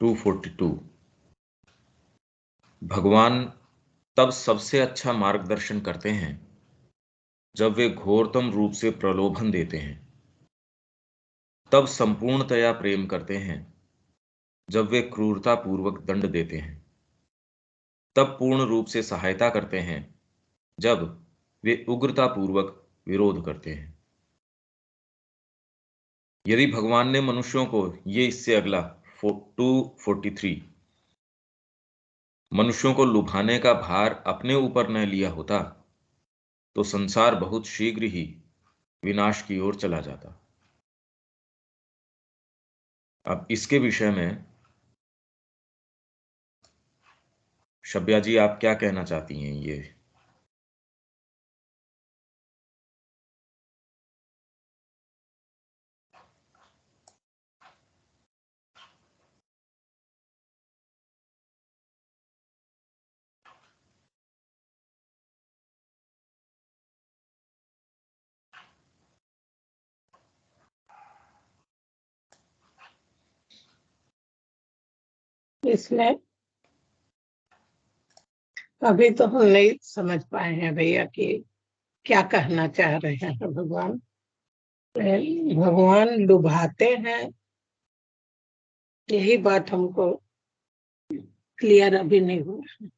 242 भगवान तब सबसे अच्छा मार्गदर्शन करते हैं जब वे घोरतम रूप से प्रलोभन देते हैं, तब संपूर्णतया प्रेम करते हैं जब वे क्रूरतापूर्वक दंड देते हैं, तब पूर्ण रूप से सहायता करते हैं जब वे उग्रतापूर्वक विरोध करते हैं। यदि भगवान ने मनुष्यों को ये इससे अगला 243 मनुष्यों को लुभाने का भार अपने ऊपर न लिया होता तो संसार बहुत शीघ्र ही विनाश की ओर चला जाता। अब इसके विषय में शब्या जी आप क्या कहना चाहती हैं? ये इसमें अभी तो हम नहीं समझ पाए हैं भैया कि क्या कहना चाह रहे हैं भगवान। भगवान लुभाते हैं, यही बात हमको क्लियर अभी नहीं हुआ।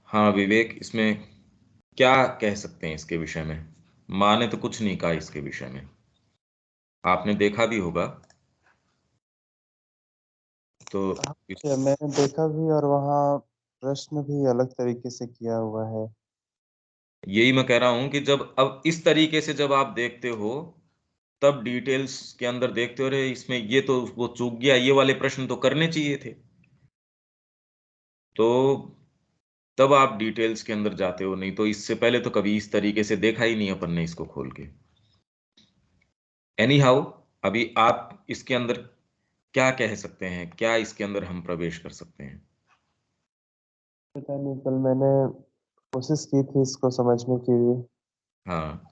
हाँ विवेक, इसमें क्या कह सकते हैं इसके विषय में? माँ ने तो कुछ नहीं कहा इसके विषय में, आपने देखा भी होगा तो मैंने देखा भी और वहाँ प्रश्न भी अलग तरीके से किया हुआ है। यही मैं कह रहा हूं कि जब अब इस तरीके से जब आप देखते हो तब डिटेल्स के अंदर देखते हो, रे इसमें ये तो वो चूक गया, ये वाले प्रश्न तो करने चाहिए थे, तो तब आप डिटेल्स के अंदर जाते हो। नहीं तो इससे पहले तो कभी इस तरीके से देखा ही नहीं अपन ने इसको खोल के। एनी हाउ, अभी आप इसके अंदर क्या कह सकते हैं, क्या इसके अंदर हम प्रवेश कर सकते हैं? पता नहीं, कल मैंने कोशिश की थी इसको समझने की भी, हाँ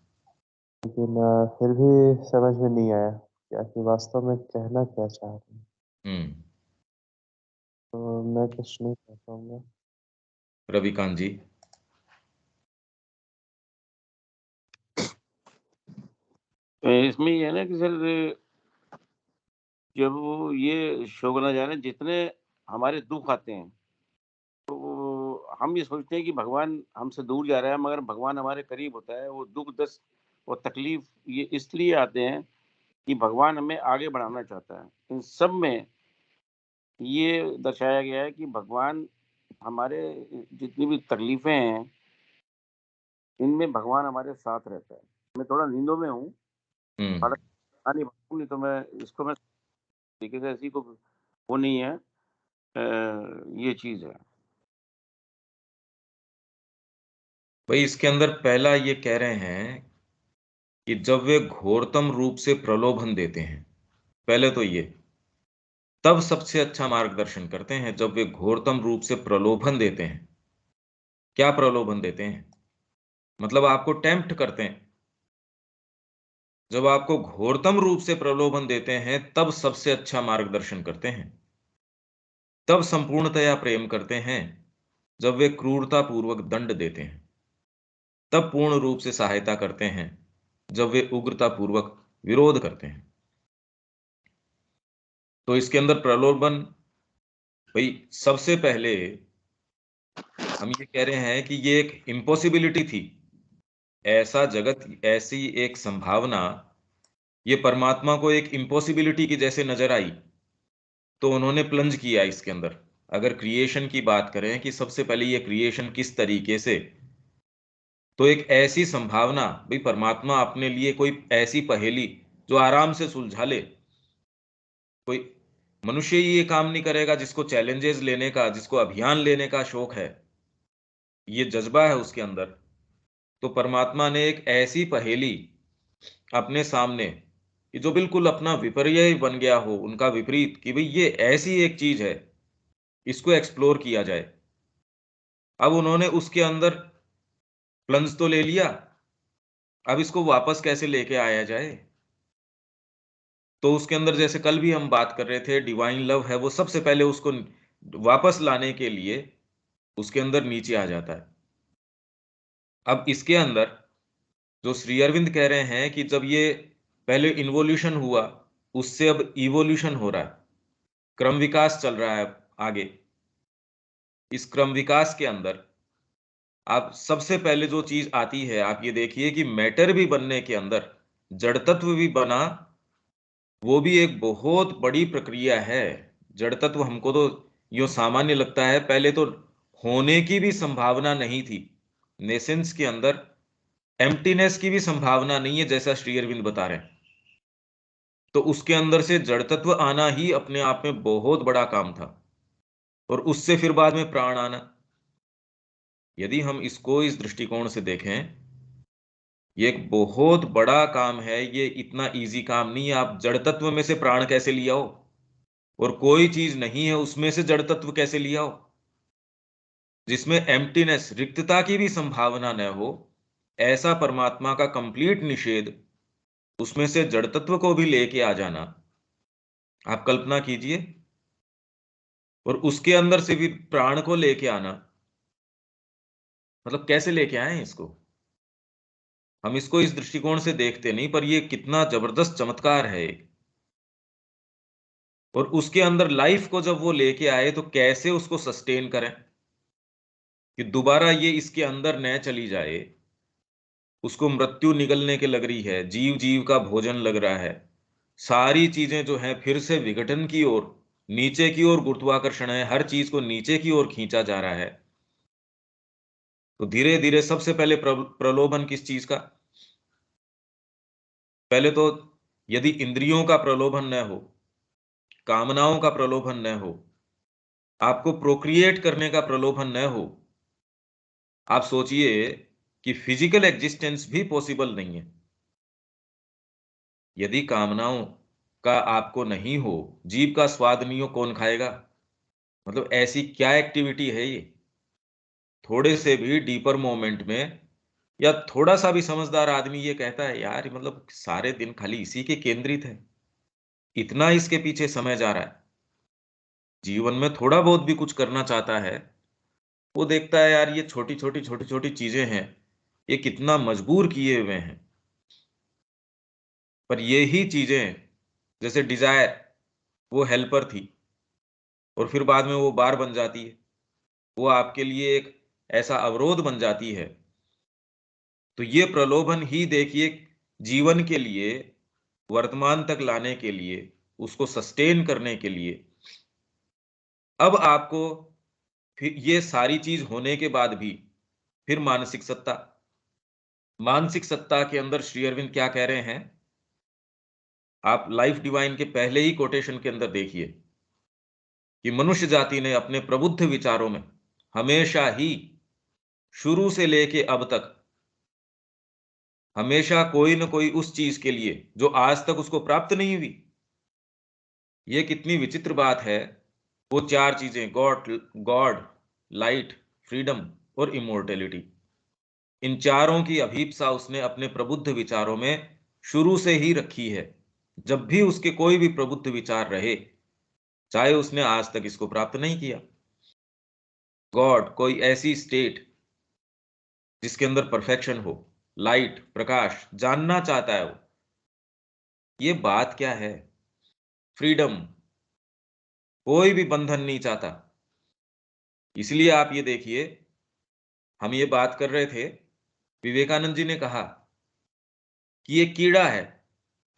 लेकिन फिर भी समझ में नहीं आया कि आखिर वास्तव में कहना क्या चाह रहे हैं। हम्म। तो मैं कुछ नहीं कह पाऊंगा। रविकांत जी। इसमें ये है ना कि सर, जब वो ये शोगना जाने जितने हमारे दुख आते हैं तो हम ये सोचते हैं कि भगवान हमसे दूर जा रहा है, मगर भगवान हमारे करीब होता है। वो दुख दस और तकलीफ ये इसलिए आते हैं कि भगवान हमें आगे बढ़ाना चाहता है। इन सब में ये दर्शाया गया है कि भगवान हमारे जितनी भी तकलीफें हैं इनमें भगवान हमारे साथ रहता है। मैं थोड़ा नींदों में हूँ, हम्म। नहीं तो मैं इसको मैं तरीके से ऐसी को वो नहीं है, ये चीज है। भाई इसके अंदर पहला ये कह रहे हैं कि जब वे घोरतम रूप से प्रलोभन देते हैं, पहले तो ये, तब सबसे अच्छा मार्गदर्शन करते हैं जब वे घोरतम रूप से प्रलोभन देते हैं। क्या प्रलोभन देते हैं? मतलब आपको टेम्प्ट करते हैं। जब आपको घोरतम रूप से प्रलोभन देते हैं तब सबसे अच्छा मार्गदर्शन करते हैं, तब संपूर्णतया प्रेम करते हैं जब वे क्रूरता पूर्वक दंड देते हैं, तब पूर्ण रूप से सहायता करते हैं जब वे उग्रता पूर्वक विरोध करते हैं। तो इसके अंदर प्रलोभन, भाई सबसे पहले हम ये कह रहे हैं कि ये एक इम्पॉसिबिलिटी थी, ऐसा जगत, ऐसी एक संभावना, ये परमात्मा को एक इम्पॉसिबिलिटी की जैसे नजर आई तो उन्होंने प्लंज किया इसके अंदर। अगर क्रिएशन की बात करें कि सबसे पहले ये क्रिएशन किस तरीके से, तो एक ऐसी संभावना, भाई परमात्मा अपने लिए कोई ऐसी पहेली जो आराम से सुलझा ले। कोई मनुष्य ही ये काम नहीं करेगा जिसको चैलेंजेस लेने का, जिसको अभियान लेने का शौक है, ये जज्बा है उसके अंदर। तो परमात्मा ने एक ऐसी पहेली अपने सामने कि जो बिल्कुल अपना विपर्य बन गया हो, उनका विपरीत, कि भाई ये ऐसी एक चीज है, इसको एक्सप्लोर किया जाए। अब उन्होंने उसके अंदर प्लंज तो ले लिया, अब इसको वापस कैसे लेके आया जाए? तो उसके अंदर जैसे कल भी हम बात कर रहे थे, डिवाइन लव है वो सबसे पहले उसको वापस लाने के लिए उसके अंदर नीचे आ जाता है। अब इसके अंदर जो श्री अरविंद कह रहे हैं कि जब ये पहले इन्वोल्यूशन हुआ, उससे अब इवोल्यूशन हो रहा है, क्रम विकास चल रहा है आगे। इस क्रम विकास के अंदर आप सबसे पहले जो चीज आती है, आप ये देखिए कि मैटर भी बनने के अंदर जड़ तत्व भी बना, वो भी एक बहुत बड़ी प्रक्रिया है। जड़ तत्व हमको तो यो सामान्य लगता है, पहले तो होने की भी संभावना नहीं थी। नेसेंस के अंदर एम्प्टीनेस की भी संभावना नहीं है, जैसा श्री अरविंद बता रहे हैं। तो उसके अंदर से जड़ तत्व आना ही अपने आप में बहुत बड़ा काम था, और उससे फिर बाद में प्राण आना। यदि हम इसको इस दृष्टिकोण से देखें, ये एक बहुत बड़ा काम है, ये इतना इजी काम नहीं है। आप जड़ तत्व में से प्राण कैसे लिया हो, और कोई चीज नहीं है उसमें से जड़ तत्व कैसे लिया हो, जिसमें एम्प्टीनेस, रिक्तता की भी संभावना न हो, ऐसा परमात्मा का कंप्लीट निषेध, उसमें से जड़ तत्व को भी लेके आ जाना, आप कल्पना कीजिए। और उसके अंदर से भी प्राण को लेके आना, मतलब कैसे लेके आए इसको। हम इसको इस दृष्टिकोण से देखते नहीं, पर ये कितना जबरदस्त चमत्कार है एक। और उसके अंदर लाइफ को जब वो लेके आए तो कैसे उसको सस्टेन करें कि दोबारा ये इसके अंदर न चली जाए। उसको मृत्यु निगलने के लग रही है, जीव जीव का भोजन लग रहा है, सारी चीजें जो हैं फिर से विघटन की ओर, नीचे की ओर गुरुत्वाकर्षण है, हर चीज को नीचे की ओर खींचा जा रहा है। तो धीरे धीरे सबसे पहले प्रलोभन किस चीज का? पहले तो यदि इंद्रियों का प्रलोभन न हो, कामनाओं का प्रलोभन न हो, आपको प्रोक्रिएट करने का प्रलोभन न हो, आप सोचिए कि फिजिकल एग्जिस्टेंस भी पॉसिबल नहीं है। यदि कामनाओं का आपको नहीं हो, जीभ का स्वाद नहीं हो, कौन खाएगा? मतलब ऐसी क्या एक्टिविटी है ये? थोड़े से भी डीपर मोमेंट में, या थोड़ा सा भी समझदार आदमी ये कहता है यार मतलब सारे दिन खाली इसी के केंद्रित है, इतना इसके पीछे समय जा रहा है। जीवन में थोड़ा बहुत भी कुछ करना चाहता है, वो देखता है यार ये छोटी छोटी चीजें हैं, ये कितना मजबूर किए हुए हैं। पर ये ही चीजें, जैसे डिजायर, वो हेल्पर थी और फिर बाद में वो बार बन जाती है, वो आपके लिए एक ऐसा अवरोध बन जाती है। तो ये प्रलोभन ही देखिए, जीवन के लिए, वर्तमान तक लाने के लिए, उसको सस्टेन करने के लिए। अब आपको फिर ये सारी चीज होने के बाद भी फिर मानसिक सत्ता, मानसिक सत्ता के अंदर श्री अरविंद क्या कह रहे हैं, आप लाइफ डिवाइन के पहले ही कोटेशन के अंदर देखिए कि मनुष्य जाति ने अपने प्रबुद्ध विचारों में हमेशा ही, शुरू से लेके अब तक, हमेशा कोई ना कोई उस चीज के लिए जो आज तक उसको प्राप्त नहीं हुई। ये कितनी विचित्र बात है। वो चार चीजें, गॉड, लाइट, फ्रीडम और इमोर्टेलिटी, इन चारों की अभीप्सा उसने अपने प्रबुद्ध विचारों में शुरू से ही रखी है। जब भी उसके कोई भी प्रबुद्ध विचार रहे, चाहे उसने आज तक इसको प्राप्त नहीं किया। गॉड, कोई ऐसी स्टेट जिसके अंदर परफेक्शन हो, लाइट, प्रकाश, जानना चाहता है वो, ये बात क्या है। फ्रीडम, कोई भी बंधन नहीं चाहता। इसलिए आप ये देखिए, हम ये बात कर रहे थे, विवेकानंद जी ने कहा कि ये कीड़ा है,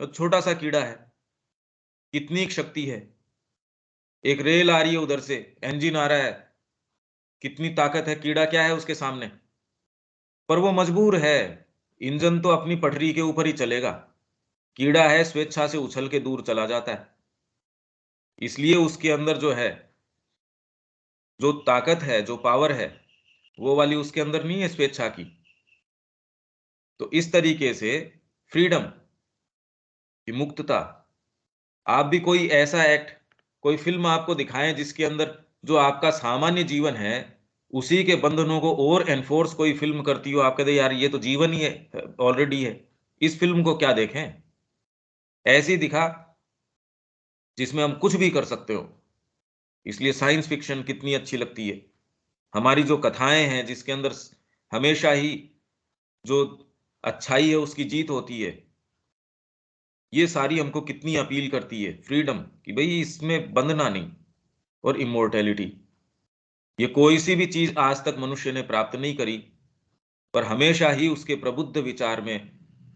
तो छोटा सा कीड़ा है, कितनी शक्ति है। एक रेल आ रही है, उधर से इंजन आ रहा है, कितनी ताकत है, कीड़ा क्या है उसके सामने। पर वो मजबूर है, इंजन तो अपनी पटरी के ऊपर ही चलेगा, कीड़ा है स्वेच्छा से उछल के दूर चला जाता है। इसलिए उसके अंदर जो है, जो ताकत है, जो पावर है, वो वाली उसके अंदर नहीं है, स्वेच्छा की। तो इस तरीके से फ्रीडम की मुक्तता, आप भी कोई ऐसा एक्ट, कोई फिल्म आपको दिखाएं जिसके अंदर जो आपका सामान्य जीवन है, उसी के बंधनों को और एनफोर्स कोई फिल्म करती हो, आप कहते यार ये तो जीवन ही है, ऑलरेडी है, इस फिल्म को क्या देखें। ऐसी दिखा जिसमें हम कुछ भी कर सकते हो। इसलिए साइंस फिक्शन कितनी अच्छी लगती है। हमारी जो कथाएं हैं जिसके अंदर हमेशा ही जो अच्छाई है उसकी जीत होती है, ये सारी हमको कितनी अपील करती है। फ्रीडम कि भाई इसमें बंधना नहीं, और इमोर्टैलिटी, ये कोई सी भी चीज आज तक मनुष्य ने प्राप्त नहीं करी, पर हमेशा ही उसके प्रबुद्ध विचार में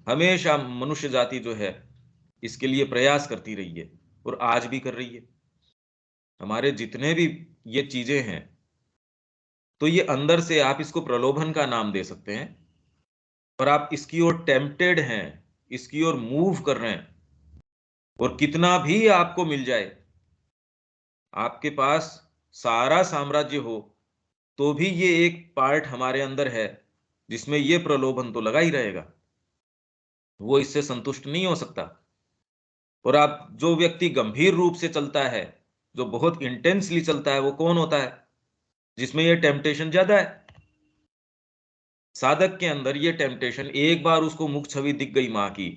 हमेशा मनुष्य जाति जो है इसके लिए प्रयास करती रही है, और आज भी कर रही है। हमारे जितने भी ये चीजें हैं, तो ये अंदर से आप इसको प्रलोभन का नाम दे सकते हैं, पर आप इसकी ओर टेम्प्टेड हैं, इसकी ओर मूव कर रहे हैं। और कितना भी आपको मिल जाए, आपके पास सारा साम्राज्य हो, तो भी ये एक पार्ट हमारे अंदर है जिसमें ये प्रलोभन तो लगा ही रहेगा, वो इससे संतुष्ट नहीं हो सकता। और आप जो व्यक्ति गंभीर रूप से चलता है, जो बहुत इंटेंसली चलता है, वो कौन होता है? जिसमें ये टेम्पटेशन ज्यादा है। साधक के अंदर ये टेम्पटेशन, एक बार उसको मुख छवि दिख गई मां की,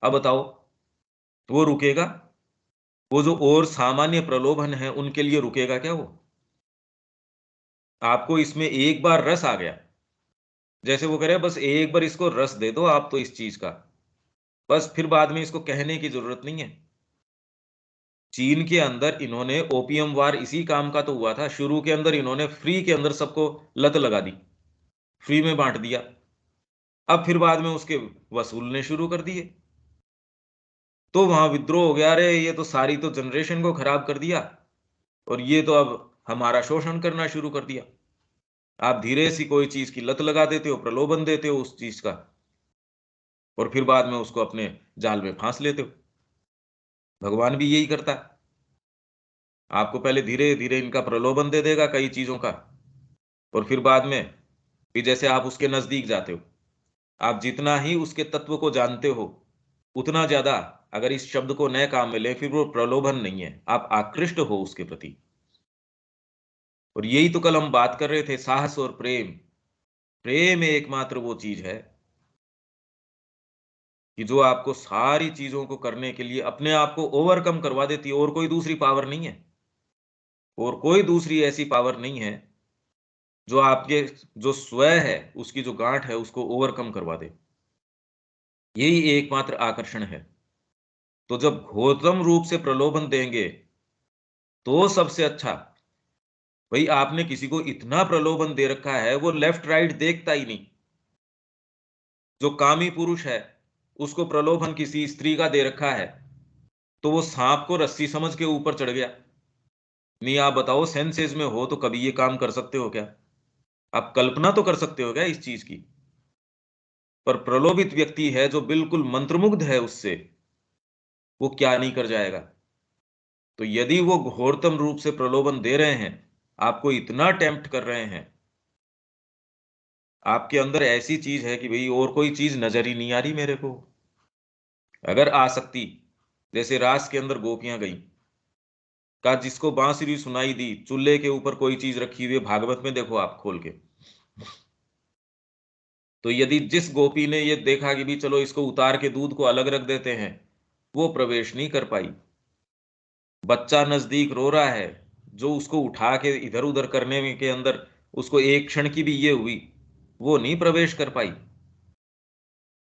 अब बताओ वो रुकेगा? वो जो और सामान्य प्रलोभन है उनके लिए रुकेगा क्या वो? आपको इसमें एक बार रस आ गया, जैसे वो कह रहे हैं बस एक बार इसको रस दे दो आप तो इस चीज का, बस फिर बाद में इसको कहने की जरूरत नहीं है। चीन के अंदर इन्होंने ओपियम वार इसी काम का तो हुआ था। शुरू के अंदर इन्होंने फ्री के अंदर सबको लत लगा दी, फ्री में बांट दिया। अब फिर बाद में उसके वसूलने शुरू कर दिए, तो वहां विद्रोह हो गया, अरे ये तो सारी तो जनरेशन को खराब कर दिया, और ये तो अब हमारा शोषण करना शुरू कर दिया। आप धीरे सी कोई चीज की लत लगा देते हो, प्रलोभन देते हो उस चीज का, और फिर बाद में उसको अपने जाल में फांस लेते हो। भगवान भी यही करता है, आपको पहले धीरे धीरे इनका प्रलोभन दे देगा कई चीजों का, और फिर बाद में भी जैसे आप उसके नजदीक जाते हो, आप जितना ही उसके तत्व को जानते हो, उतना ज्यादा, अगर इस शब्द को नए काम में ले, फिर वो प्रलोभन नहीं है, आप आकृष्ट हो उसके प्रति। और यही तो कल हम बात कर रहे थे, साहस और प्रेम। प्रेम एकमात्र वो चीज है कि जो आपको सारी चीजों को करने के लिए अपने आप को ओवरकम करवा देती है, और कोई दूसरी पावर नहीं है, और कोई दूसरी ऐसी पावर नहीं है जो आपके जो स्वयं है उसकी जो गांठ है उसको ओवरकम करवा दे। यही एकमात्र आकर्षण है। तो जब घोरतम रूप से प्रलोभन देंगे तो सबसे अच्छा, भाई आपने किसी को इतना प्रलोभन दे रखा है वो लेफ्ट राइट देखता ही नहीं। जो कामी पुरुष है उसको प्रलोभन किसी स्त्री का दे रखा है, तो वो सांप को रस्सी समझ के ऊपर चढ़ गया। नहीं, आप बताओ सेंसेस में हो तो कभी ये काम कर सकते हो क्या? आप कल्पना तो कर सकते हो क्या इस चीज की? पर प्रलोभित व्यक्ति है जो बिल्कुल मंत्रमुग्ध है उससे, वो क्या नहीं कर जाएगा। तो यदि वो घोरतम रूप से प्रलोभन दे रहे हैं, आपको इतना टेम्प्ट कर रहे हैं, आपके अंदर ऐसी चीज है कि भाई और कोई चीज नजर ही नहीं आ रही मेरे को। अगर आसक्ति, जैसे रास के अंदर गोपियां गई, का जिसको बांसुरी सुनाई दी, चूल्हे के ऊपर कोई चीज रखी हुई है, भागवत में देखो आप खोल के, तो यदि जिस गोपी ने ये देखा कि भी चलो इसको उतार के दूध को अलग रख देते हैं, वो प्रवेश नहीं कर पाई। बच्चा नजदीक रो रहा है, जो उसको उठा के इधर उधर करने में के अंदर उसको एक क्षण की भी ये हुई, वो नहीं प्रवेश कर पाई।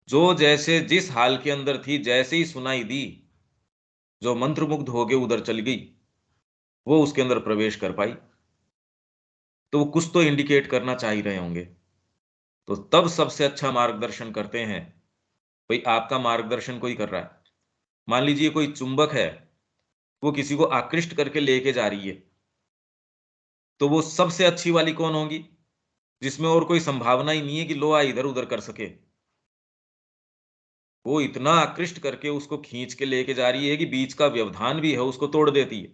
जो जैसे जिस हाल के अंदर थी, जैसे ही सुनाई दी, जो मंत्रमुग्ध होके उधर चली गई, वो उसके अंदर प्रवेश कर पाई। तो वो कुछ तो इंडिकेट करना चाह ही रहे होंगे। तो तब सबसे अच्छा मार्गदर्शन करते हैं, भाई आपका मार्गदर्शन कोई कर रहा है, मान लीजिए कोई चुंबक है, वो किसी को आकृष्ट करके लेके जा रही है, तो वो सबसे अच्छी वाली कौन होगी? जिसमें और कोई संभावना ही नहीं है कि लोहा इधर उधर कर सके। वो इतना आकृष्ट करके उसको खींच के लेके जा रही है कि बीच का व्यवधान भी है उसको तोड़ देती है।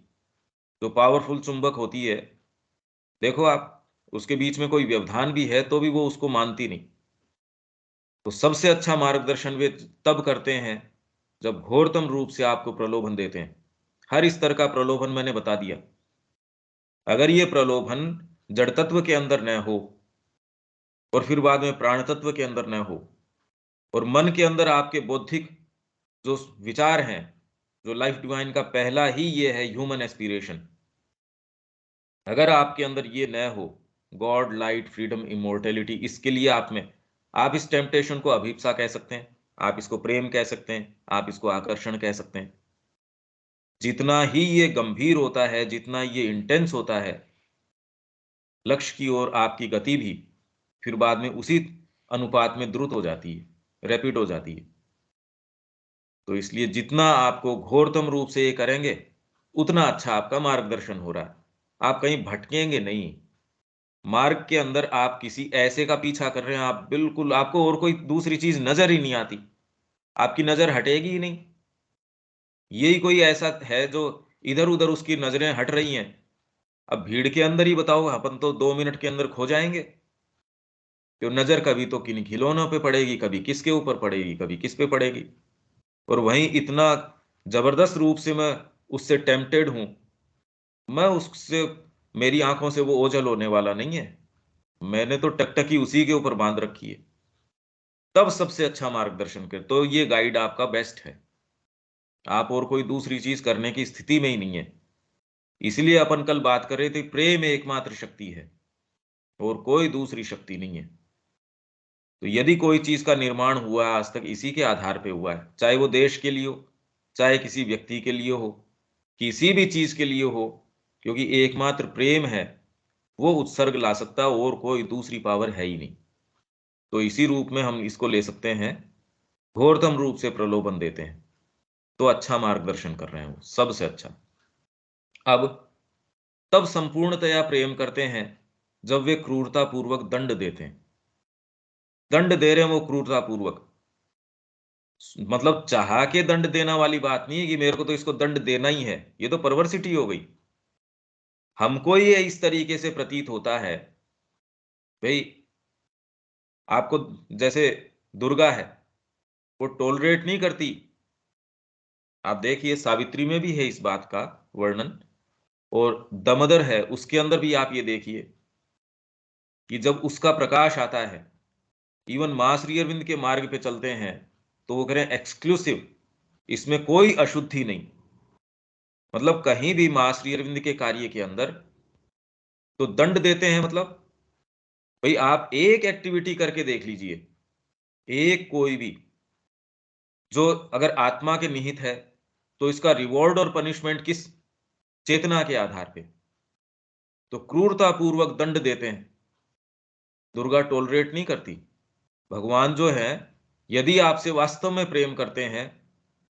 जो पावरफुल चुंबक होती है, देखो आप, उसके बीच में कोई व्यवधान भी है तो भी वो उसको मानती नहीं। तो सबसे अच्छा मार्गदर्शन वे तब करते हैं जब घोरतम रूप से आपको प्रलोभन देते हैं। हर स्तर का प्रलोभन मैंने बता दिया। अगर ये प्रलोभन जड़ तत्व के अंदर न हो, और फिर बाद में प्राण तत्व के अंदर न हो, और मन के अंदर आपके बौद्धिक जो विचार हैं, जो लाइफ डिवाइन का पहला ही ये है, ह्यूमन एस्पिरेशन। अगर आपके अंदर ये न हो, गॉड, लाइट, फ्रीडम, इमोर्टेलिटी, इसके लिए आप इस टेम्पटेशन को अभिप्सा कह सकते हैं, आप इसको प्रेम कह सकते हैं, आप इसको आकर्षण कह सकते हैं। जितना ही ये गंभीर होता है, जितना ये इंटेंस होता है, लक्ष्य की ओर आपकी गति भी फिर बाद में उसी अनुपात में द्रुत हो जाती है, रैपिड हो जाती है। तो इसलिए जितना आपको घोरतम रूप से ये करेंगे, उतना अच्छा आपका मार्गदर्शन हो रहा है। आप कहीं भटकेंगे नहीं। मार्ग के अंदर आप किसी ऐसे का पीछा कर रहे हैं, आप बिल्कुल, आपको और कोई दूसरी चीज नजर ही नहीं आती, आपकी नजर हटेगी ही नहीं। यही कोई ऐसा है जो इधर उधर उसकी नजरें हट रही हैं। अब भीड़ के अंदर ही बताओ, अपन तो 2 मिनट के अंदर खो जाएंगे। तो नजर कभी तो किन खिलौनों पे पड़ेगी, कभी किसके ऊपर पड़ेगी, कभी किस पे पड़ेगी। और वहीं इतना जबरदस्त रूप से मैं उससे टेम्पटेड हूं, मैं उससे, मेरी आंखों से वो ओझल होने वाला नहीं है। मैंने तो टकटकी उसी के ऊपर बांध रखी है। तब सबसे अच्छा मार्गदर्शन कर, तो ये गाइड आपका बेस्ट है। आप और कोई दूसरी चीज करने की स्थिति में ही नहीं है। इसलिए अपन कल बात कर रहे थे, प्रेम एकमात्र शक्ति है और कोई दूसरी शक्ति नहीं है। तो यदि कोई चीज का निर्माण हुआ है आज तक, इसी के आधार पे हुआ है, चाहे वो देश के लिए हो, चाहे किसी व्यक्ति के लिए हो, किसी भी चीज के लिए हो, क्योंकि एकमात्र प्रेम है, वो उत्सर्ग ला सकता है और कोई दूसरी पावर है ही नहीं। तो इसी रूप में हम इसको ले सकते हैं, घोरतम रूप से प्रलोभन देते हैं, तो अच्छा मार्गदर्शन कर रहे हैं वो, सबसे अच्छा। अब तब संपूर्णतया प्रेम करते हैं जब वे क्रूरता पूर्वक दंड देते हैं। दंड दे रहे हैं वो क्रूरता पूर्वक, मतलब चाह के दंड देना वाली बात नहीं है कि मेरे को तो इसको दंड देना ही है, ये तो परवर्सिटी हो गई। हमको ये इस तरीके से प्रतीत होता है, भाई आपको, जैसे दुर्गा है, वो टॉलरेट नहीं करती। आप देखिए सावित्री में भी है इस बात का वर्णन, और दमोदर है उसके अंदर भी आप ये देखिए कि जब उसका प्रकाश आता है, इवन मां श्री अरविंद के मार्ग पे चलते हैं तो वो करें एक्सक्लूसिव, इसमें कोई अशुद्धि नहीं। मतलब कहीं भी मां श्री अरविंद के कार्य के अंदर तो दंड देते हैं, मतलब भाई आप एक एक्टिविटी करके देख लीजिए, एक कोई भी जो अगर आत्मा के निहित है, तो इसका रिवॉर्ड और पनिशमेंट किस चेतना के आधार पे, तो क्रूरता पूर्वक दंड देते हैं। दुर्गा टॉलरेट नहीं करती। भगवान जो है, यदि आपसे वास्तव में प्रेम करते हैं,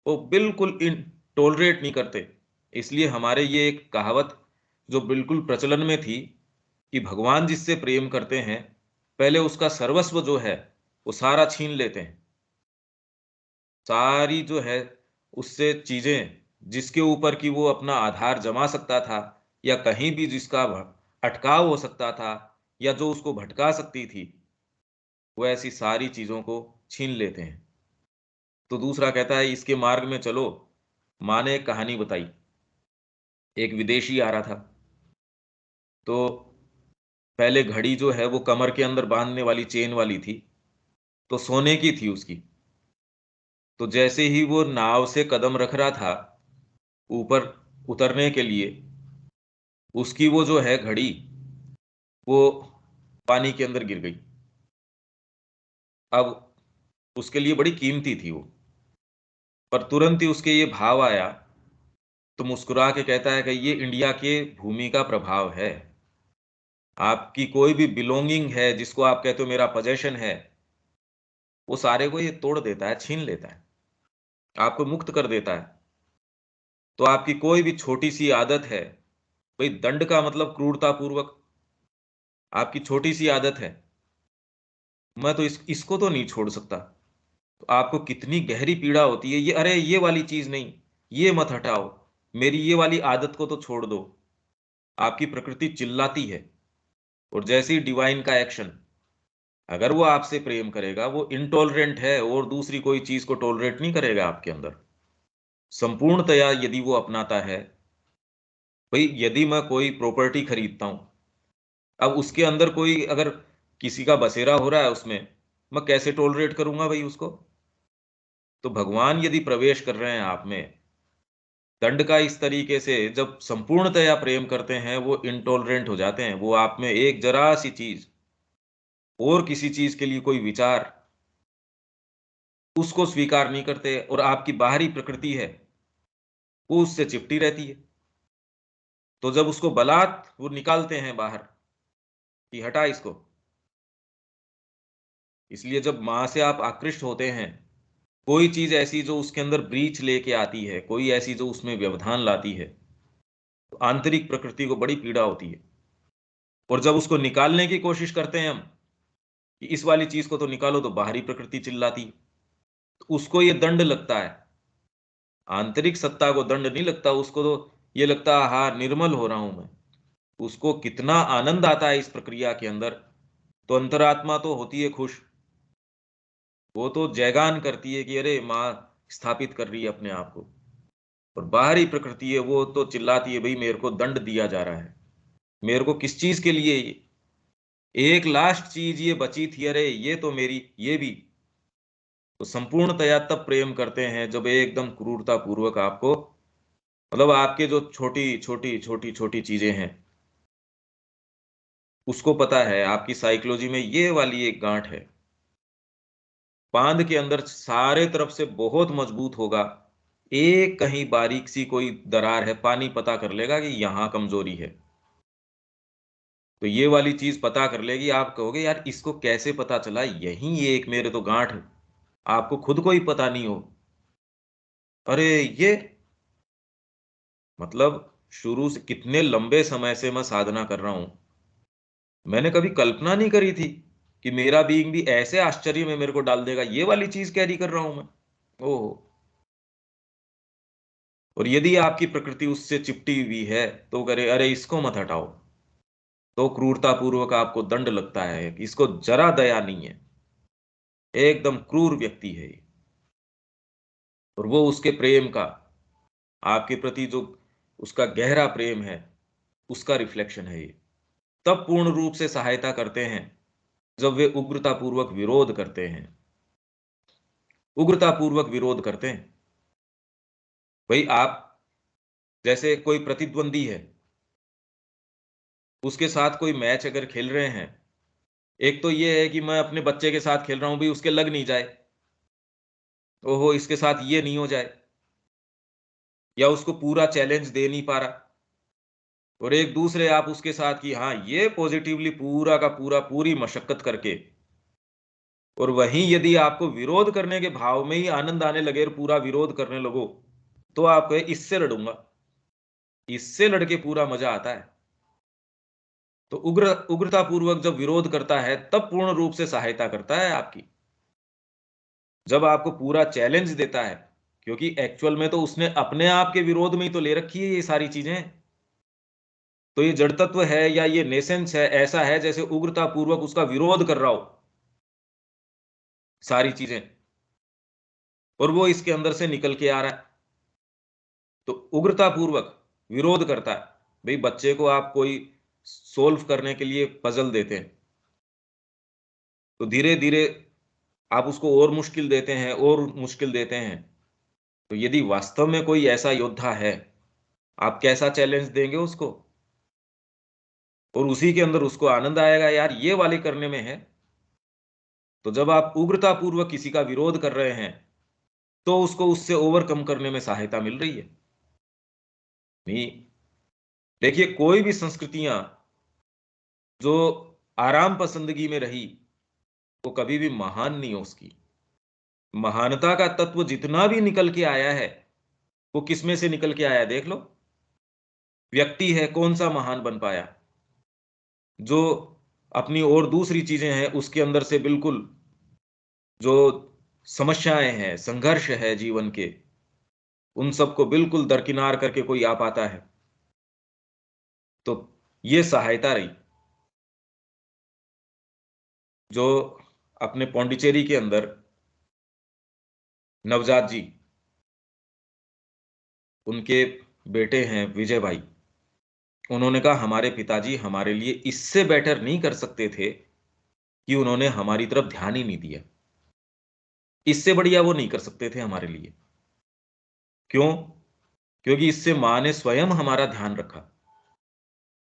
वो बिल्कुल इन टॉलरेट नहीं करते। इसलिए हमारे ये एक कहावत जो बिल्कुल प्रचलन में थी कि भगवान जिससे प्रेम करते हैं, पहले उसका सर्वस्व जो है वो सारा छीन लेते हैं। सारी जो है उससे चीजें, जिसके ऊपर कि वो अपना आधार जमा सकता था, या कहीं भी जिसका अटकाव हो सकता था, या जो उसको भटका सकती थी, वो ऐसी सारी चीजों को छीन लेते हैं। तो दूसरा कहता है इसके मार्ग में चलो। माँ ने एक कहानी बताई, एक विदेशी आ रहा था, तो पहले घड़ी जो है वो कमर के अंदर बांधने वाली चेन वाली थी, तो सोने की थी उसकी। तो जैसे ही वो नाव से कदम रख रहा था ऊपर उतरने के लिए, उसकी वो जो है घड़ी, वो पानी के अंदर गिर गई। अब उसके लिए बड़ी कीमती थी वो, पर तुरंत ही उसके ये भाव आया, तो मुस्कुरा के कहता है कि ये इंडिया के भूमि का प्रभाव है। आपकी कोई भी बिलोंगिंग है, जिसको आप कहते हो मेरा पोजेशन है, वो सारे को ये तोड़ देता है, छीन लेता है, आपको मुक्त कर देता है। तो आपकी कोई भी छोटी सी आदत है, भाई दंड का मतलब क्रूरता पूर्वक, आपकी छोटी सी आदत है, मैं तो इसको तो नहीं छोड़ सकता, तो आपको कितनी गहरी पीड़ा होती है, ये अरे ये वाली चीज नहीं, ये मत हटाओ, मेरी ये वाली आदत को तो छोड़ दो। आपकी प्रकृति चिल्लाती है। और जैसे ही डिवाइन का एक्शन, अगर वो आपसे प्रेम करेगा, वो इनटॉलरेंट है और दूसरी कोई चीज को टॉलरेट नहीं करेगा आपके अंदर। संपूर्णतया यदि वो अपनाता है, भाई यदि मैं कोई प्रॉपर्टी खरीदता हूं, अब उसके अंदर कोई अगर किसी का बसेरा हो रहा है उसमें, मैं कैसे टॉलरेट करूंगा भाई उसको। तो भगवान यदि प्रवेश कर रहे हैं आप में, दंड का इस तरीके से जब संपूर्णतया प्रेम करते हैं वो इंटॉलरेंट हो जाते हैं, वो आप में एक जरा सी चीज और किसी चीज के लिए कोई विचार उसको स्वीकार नहीं करते, और आपकी बाहरी प्रकृति है वो उससे चिपटी रहती है। तो जब उसको बलात् वो निकालते हैं बाहर कि हटा इसको, इसलिए जब मां से आप आकृष्ट होते हैं, कोई चीज ऐसी जो उसके अंदर ब्रीच लेके आती है, कोई ऐसी जो उसमें व्यवधान लाती है, तो आंतरिक प्रकृति को बड़ी पीड़ा होती है। और जब उसको निकालने की कोशिश करते हैं हम कि इस वाली चीज को तो निकालो, तो बाहरी प्रकृति चिल्लाती है, तो उसको ये दंड लगता है। आंतरिक सत्ता को दंड नहीं लगता, उसको तो ये लगता है हाँ निर्मल हो रहा हूं मैं। उसको कितना आनंद आता है इस प्रक्रिया के अंदर। तो अंतरात्मा तो होती है खुश, वो तो जयगान करती है कि अरे माँ स्थापित कर रही है अपने आप को। और बाहरी प्रकृति है वो तो चिल्लाती है भाई मेरे को दंड दिया जा रहा है, मेरे को किस चीज के लिए ये एक लास्ट चीज ये बची थी, अरे ये तो मेरी ये भी। तो संपूर्णतया तब प्रेम करते हैं जब एकदम क्रूरता पूर्वक आपको, मतलब आपके जो छोटी छोटी छोटी छोटी चीजें हैं उसको पता है, आपकी साइकोलॉजी में ये वाली एक गांठ है, बांध के अंदर सारे तरफ से बहुत मजबूत होगा, एक कहीं बारीक सी कोई दरार है, पानी पता कर लेगा कि यहां कमजोरी है, तो ये वाली चीज पता कर लेगी। आप कहोगे यार इसको कैसे पता चला, यही ये एक मेरे तो गांठ है, आपको खुद को ही पता नहीं हो। अरे ये मतलब शुरू से कितने लंबे समय से मैं साधना कर रहा हूं, मैंने कभी कल्पना नहीं करी थी कि मेरा बीइंग भी ऐसे आश्चर्य में मेरे को डाल देगा, ये वाली चीज कैरी कर रहा हूं मैं। ओहो। और यदि आपकी प्रकृति उससे चिपटी हुई है तो करे अरे इसको मत हटाओ, तो क्रूरता पूर्वक आपको दंड लगता है कि इसको जरा दया नहीं है, एकदम क्रूर व्यक्ति है ये। और वो उसके प्रेम का, आपके प्रति जो उसका गहरा प्रेम है उसका रिफ्लेक्शन है ये। तब पूर्ण रूप से सहायता करते हैं जब वे उग्रता पूर्वक विरोध करते हैं, उग्रता पूर्वक विरोध करते हैं। भाई आप जैसे कोई प्रतिद्वंदी है, उसके साथ कोई मैच अगर खेल रहे हैं, एक तो ये है कि मैं अपने बच्चे के साथ खेल रहा हूं, भी उसके लग नहीं जाए, ओहो इसके साथ ये नहीं हो जाए, या उसको पूरा चैलेंज दे नहीं पा रहा। और एक दूसरे आप उसके साथ कि हाँ ये पॉजिटिवली पूरा का पूरा पूरी मशक्कत करके, और वहीं यदि आपको विरोध करने के भाव में ही आनंद आने लगे और पूरा विरोध करने लगो, तो आप कहे इससे लड़ूंगा, इससे लड़के पूरा मजा आता है। तो उग्रता पूर्वक जब विरोध करता है तब पूर्ण रूप से सहायता करता है आपकी, जब आपको पूरा चैलेंज देता है, क्योंकि एक्चुअल में तो उसने अपने आप के विरोध में ही तो ले रखी है ये सारी चीजें। तो ये जड़ तत्व है या ये नेसेंस है, ऐसा है जैसे उग्रता पूर्वक उसका विरोध कर रहा हो सारी चीजें, और वो इसके अंदर से निकल के आ रहा है। तो उग्रता पूर्वक विरोध करता है। भाई बच्चे को आप कोई सोल्व करने के लिए पजल देते हैं, तो धीरे धीरे आप उसको और मुश्किल देते हैं और मुश्किल देते हैं। तो यदि वास्तव में कोई ऐसा योद्धा है, आप कैसा चैलेंज देंगे उसको, और उसी के अंदर उसको आनंद आएगा यार ये वाली करने में है। तो जब आप उग्रता पूर्वक किसी का विरोध कर रहे हैं तो उसको उससे ओवरकम करने में सहायता मिल रही है। नहीं, देखिए कोई भी संस्कृतियां जो आराम पसंदगी में रही वो कभी भी महान नहीं हो उसकी। महानता का तत्व जितना भी निकल के आया है वो किस में से निकल के आया है देख लो। व्यक्ति है कौन सा महान बन पाया, जो अपनी और दूसरी चीजें हैं उसके अंदर से बिल्कुल जो समस्याएं हैं संघर्ष है जीवन के, उन सबको बिल्कुल दरकिनार करके कोई आ पाता है। तो ये सहायता रही जो अपने पौंडीचेरी के अंदर नवजात जी, उनके बेटे हैं विजय भाई, उन्होंने कहा हमारे पिताजी हमारे लिए इससे बेटर नहीं कर सकते थे कि उन्होंने हमारी तरफ ध्यान ही नहीं दिया, इससे बढ़िया वो नहीं कर सकते थे हमारे लिए। क्यों? क्योंकि इससे माँ ने स्वयं हमारा ध्यान रखा।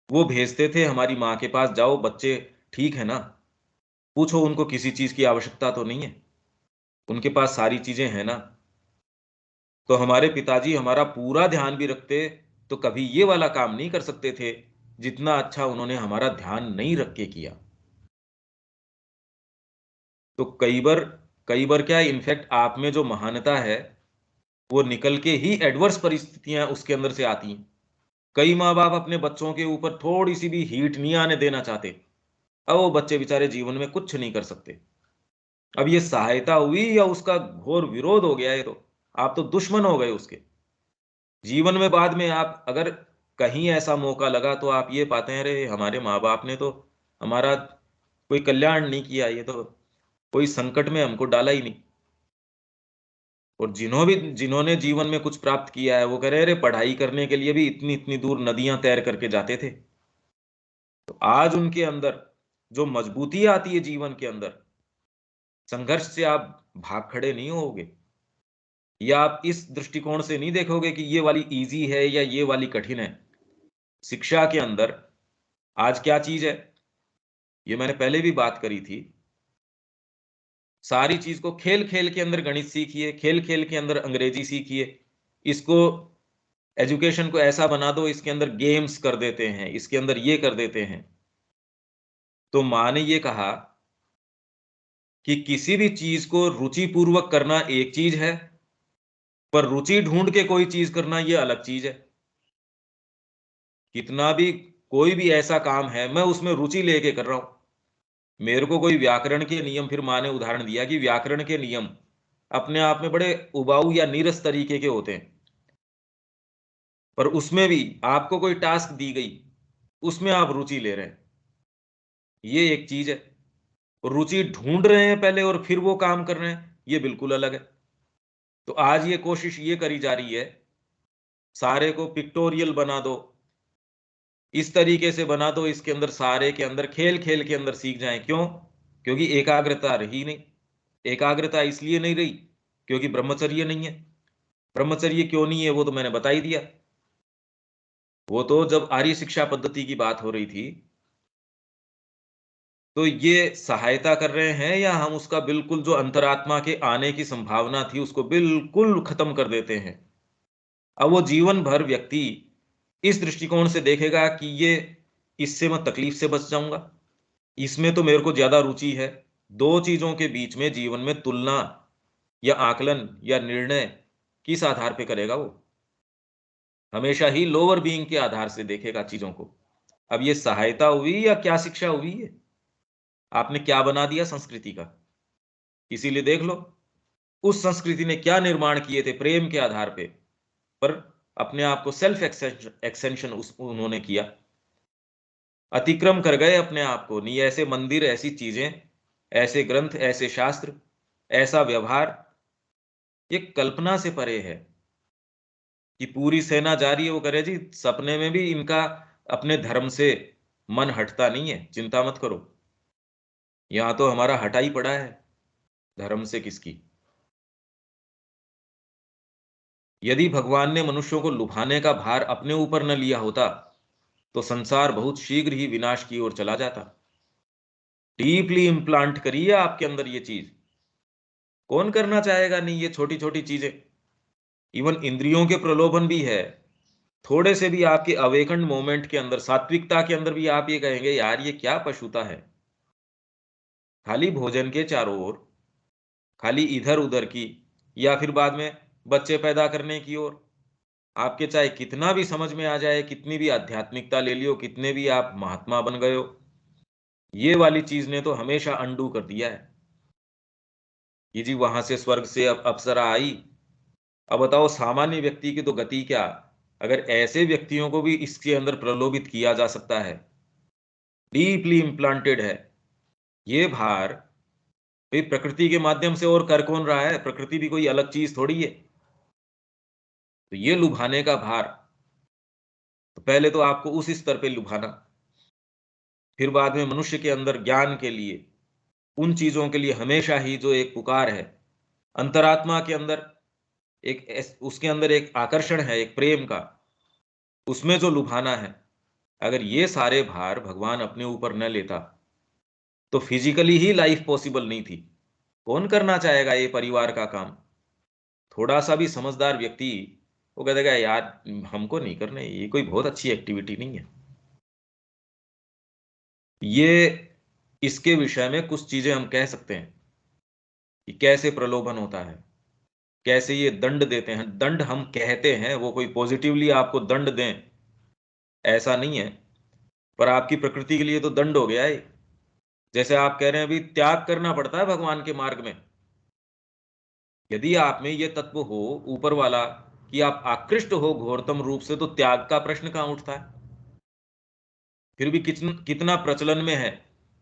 वो भेजते थे हमारी माँ के पास, जाओ बच्चे ठीक है ना, पूछो उनको किसी चीज की आवश्यकता तो नहीं है, उनके पास सारी चीजें हैं ना। तो हमारे पिताजी हमारा पूरा ध्यान भी रखते तो कभी ये वाला काम नहीं कर सकते थे जितना अच्छा उन्होंने हमारा ध्यान नहीं रख के किया। तो कई बार क्या, इनफैक्ट आप में जो महानता है वो निकल के ही एडवर्स परिस्थितियां उसके अंदर से आती हैं। कई माँ बाप अपने बच्चों के ऊपर थोड़ी सी भी हीट नहीं आने देना चाहते, अब वो बच्चे बेचारे जीवन में कुछ नहीं कर सकते। अब ये सहायता हुई या उसका घोर विरोध हो गया, ये तो आप तो दुश्मन हो गए उसके। जीवन में बाद में आप अगर कहीं ऐसा मौका लगा तो आप ये पाते हैं, अरे हमारे माँ बाप ने तो हमारा कोई कल्याण नहीं किया, ये तो कोई संकट में हमको डाला ही नहीं। और जिन्होंने जीवन में कुछ प्राप्त किया है वो कह रहे, अरे पढ़ाई करने के लिए भी इतनी इतनी दूर नदियां तैर करके जाते थे। तो आज उनके अंदर जो मजबूती आती है जीवन के अंदर, संघर्ष से आप भाग खड़े नहीं होगे, या आप इस दृष्टिकोण से नहीं देखोगे कि ये वाली इजी है या ये वाली कठिन है। शिक्षा के अंदर आज क्या चीज है, ये मैंने पहले भी बात करी थी, सारी चीज को खेल खेल के अंदर गणित सीखिए, खेल खेल के अंदर अंग्रेजी सीखिए, इसको एजुकेशन को ऐसा बना दो, इसके अंदर गेम्स कर देते हैं, इसके अंदर ये कर देते हैं। तो माँ ने ये कहा कि किसी भी चीज को रुचिपूर्वक करना एक चीज है, पर रुचि ढूंढ के कोई चीज करना ये अलग चीज है। कितना भी कोई भी ऐसा काम है मैं उसमें रुचि लेके कर रहा हूं। मेरे को कोई व्याकरण के नियम, फिर माँ ने उदाहरण दिया कि व्याकरण के नियम अपने आप में बड़े उबाऊ या नीरस तरीके के होते हैं, पर उसमें भी आपको कोई टास्क दी गई, उसमें आप रुचि ले रहे हैं, ये एक चीज है। रुचि ढूंढ रहे हैं पहले और फिर वो काम कर रहे हैं, ये बिल्कुल अलग है। तो आज ये कोशिश ये करी जा रही है, सारे को पिक्टोरियल बना दो, इस तरीके से बना दो, इसके अंदर सारे के अंदर खेल खेल के अंदर सीख जाएं। क्यों? क्योंकि एकाग्रता रही नहीं। एकाग्रता इसलिए नहीं रही क्योंकि ब्रह्मचर्य नहीं है। ब्रह्मचर्य क्यों नहीं है वो तो मैंने बता ही दिया। वो तो जब आर्य शिक्षा पद्धति की बात हो रही थी तो ये सहायता कर रहे हैं, या हम उसका बिल्कुल जो अंतरात्मा के आने की संभावना थी उसको बिल्कुल खत्म कर देते हैं। अब वो जीवन भर व्यक्ति इस दृष्टिकोण से देखेगा कि ये, इससे मैं तकलीफ से बच जाऊंगा, इसमें तो मेरे को ज्यादा रुचि है। दो चीजों के बीच में जीवन में तुलना या आकलन या निर्णय किस आधार पे करेगा वो? हमेशा ही लोअर बीइंग के आधार से देखेगा चीजों को। अब ये सहायता हुई या क्या शिक्षा हुई है? आपने क्या बना दिया संस्कृति का? इसीलिए देख लो उस संस्कृति ने क्या निर्माण किए थे प्रेम के आधार पे, पर अपने आप को सेल्फ एक्सटेंशन उन्होंने किया, अतिक्रम कर गए अपने आप को। नहीं, ऐसे मंदिर, ऐसी चीजें, ऐसे ग्रंथ, ऐसे शास्त्र, ऐसा व्यवहार, ये कल्पना से परे है कि पूरी सेना जा रही है, वो करे जी सपने में भी इनका अपने धर्म से मन हटता नहीं है, चिंता मत करो। यहां तो हमारा हटा ही पड़ा है धर्म से किसकी। यदि भगवान ने मनुष्यों को लुभाने का भार अपने ऊपर न लिया होता तो संसार बहुत शीघ्र ही विनाश की ओर चला जाता। डीपली इम्प्लांट करिए आपके अंदर ये चीज, कौन करना चाहेगा नहीं ये छोटी छोटी चीजें। इवन इंद्रियों के प्रलोभन भी है, थोड़े से भी आपके अवेकन मोमेंट के अंदर, सात्विकता के अंदर भी आप ये कहेंगे यार ये क्या पशुता है। खाली भोजन के चारों ओर, खाली इधर उधर की, या फिर बाद में बच्चे पैदा करने की ओर, आपके चाहे कितना भी समझ में आ जाए, कितनी भी आध्यात्मिकता ले लियो, कितने भी आप महात्मा बन गए हो, ये वाली चीज ने तो हमेशा अंडू कर दिया है कि जी वहां से स्वर्ग से अब अप्सरा आई। अब बताओ सामान्य व्यक्ति की तो गति क्या, अगर ऐसे व्यक्तियों को भी इसके अंदर प्रलोभित किया जा सकता है, डीपली इम्प्लांटेड है ये भार। भाई प्रकृति के माध्यम से और कर कौन रहा है? प्रकृति भी कोई अलग चीज थोड़ी है। तो ये लुभाने का भार, तो पहले तो आपको उस स्तर पे लुभाना, फिर बाद में मनुष्य के अंदर ज्ञान के लिए, उन चीजों के लिए हमेशा ही जो एक पुकार है अंतरात्मा के अंदर, उसके अंदर एक आकर्षण है, एक प्रेम का, उसमें जो लुभाना है, अगर ये सारे भार भगवान अपने ऊपर न लेता तो फिजिकली ही लाइफ पॉसिबल नहीं थी। कौन करना चाहेगा ये परिवार का काम? थोड़ा सा भी समझदार व्यक्ति वो कह देगा यार हमको नहीं करने, ये कोई बहुत अच्छी एक्टिविटी नहीं है। ये इसके विषय में कुछ चीजें हम कह सकते हैं कि कैसे प्रलोभन होता है, कैसे ये दंड देते हैं। दंड हम कहते हैं, वो कोई पॉजिटिवली आपको दंड दें ऐसा नहीं है, पर आपकी प्रकृति के लिए तो दंड हो गया है। जैसे आप कह रहे हैं अभी त्याग करना पड़ता है भगवान के मार्ग में। यदि आप में ये तत्व हो ऊपर वाला कि आप आकृष्ट हो घोरतम रूप से, तो त्याग का प्रश्न कहां उठता है? फिर भी कितना प्रचलन में है,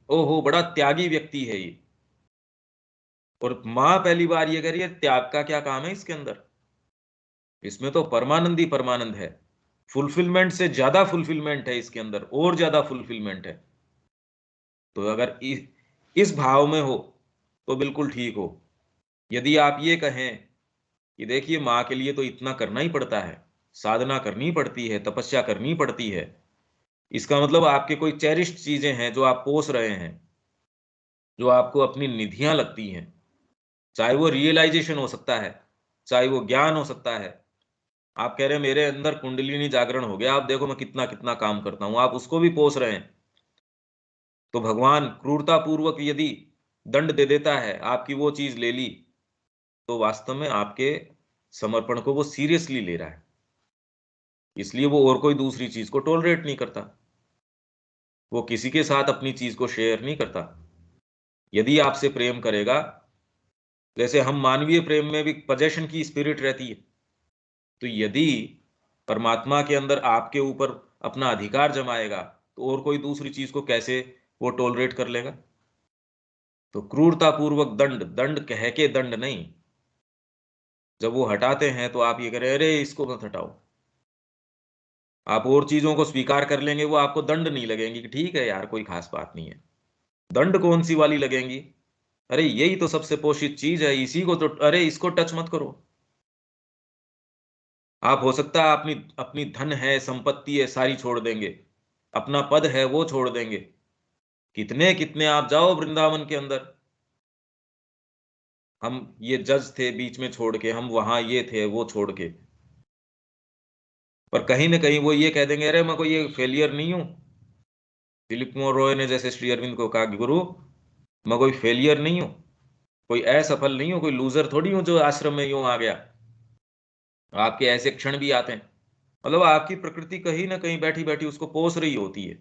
ओहो बड़ा त्यागी व्यक्ति है ये। और मां पहली बार ये कह रही है त्याग का क्या काम है इसके अंदर? इसमें तो परमानंद ही परमानंद है, फुलफिलमेंट से ज्यादा फुलफिलमेंट है इसके अंदर, और ज्यादा फुलफिलमेंट है। तो अगर इस भाव में हो तो बिल्कुल ठीक हो। यदि आप ये कहें कि देखिए माँ के लिए तो इतना करना ही पड़ता है, साधना करनी पड़ती है, तपस्या करनी पड़ती है, इसका मतलब आपके कोई चेरिश्ड चीजें हैं जो आप पोस रहे हैं, जो आपको अपनी निधियां लगती हैं, चाहे वो रियलाइजेशन हो सकता है, चाहे वो ज्ञान हो सकता है। आप कह रहे हैं मेरे अंदर कुंडलिनी जागरण हो गया, आप देखो मैं कितना कितना काम करता हूं, आप उसको भी पोस रहे हैं। तो भगवान क्रूरता पूर्वक यदि दंड दे देता है, आपकी वो चीज ले ली, तो वास्तव में आपके समर्पण को वो सीरियसली ले रहा है, इसलिए वो और कोई दूसरी चीज को टॉलरेट नहीं करता, वो किसी के साथ अपनी चीज को शेयर नहीं करता। यदि आपसे प्रेम करेगा, जैसे हम मानवीय प्रेम में भी पजेशन की स्पिरिट रहती है, तो यदि परमात्मा के अंदर आपके ऊपर अपना अधिकार जमाएगा, तो और कोई दूसरी चीज को कैसे वो टॉलरेट कर लेगा? तो क्रूरतापूर्वक दंड, दंड कह के दंड नहीं। जब वो हटाते हैं तो आप ये करें अरे इसको मत हटाओ, आप और चीजों को स्वीकार कर लेंगे, वो आपको दंड नहीं लगेंगी कि ठीक है यार कोई खास बात नहीं है। दंड कौन सी वाली लगेंगी? अरे यही तो सबसे पोषित चीज है, इसी को तो, अरे इसको टच मत करो। आप हो सकता है अपनी अपनी धन है, संपत्ति है, सारी छोड़ देंगे, अपना पद है वो छोड़ देंगे, कितने कितने आप जाओ वृंदावन के अंदर, हम ये जज थे बीच में छोड़ के, हम वहां ये थे वो छोड़ के, पर कहीं ना कहीं वो ये कह देंगे अरे मैं कोई ये फेलियर नहीं हूं। दिलीप कुमार रॉय ने जैसे श्री अरविंद को कहा कि गुरु मैं कोई फेलियर नहीं हूं, कोई असफल नहीं हूं, कोई लूजर थोड़ी हूं जो आश्रम में यूं आ गया। आपके ऐसे क्षण भी आते हैं, मतलब आपकी प्रकृति कहीं ना कहीं बैठी बैठी उसको पोस रही होती है,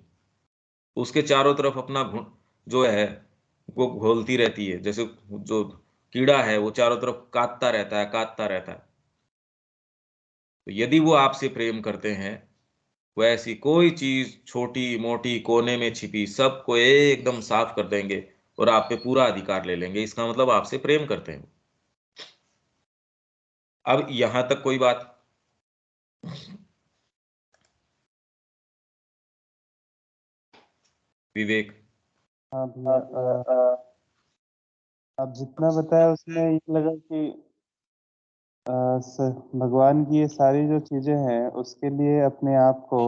उसके चारों तरफ अपना जो है वो घोलती रहती है, जैसे जो कीड़ा है वो चारों तरफ काटता रहता है, काटता रहता है। तो यदि वो आपसे प्रेम करते हैं, वो ऐसी कोई चीज छोटी मोटी कोने में छिपी सबको एकदम साफ कर देंगे और आप पे पूरा अधिकार ले लेंगे, इसका मतलब आपसे प्रेम करते हैं। अब यहां तक कोई बात? विवेक? हाँ भैया, आप जितना बताया उसमें ये लगा कि भगवान की ये सारी जो चीजें हैं उसके लिए अपने आप को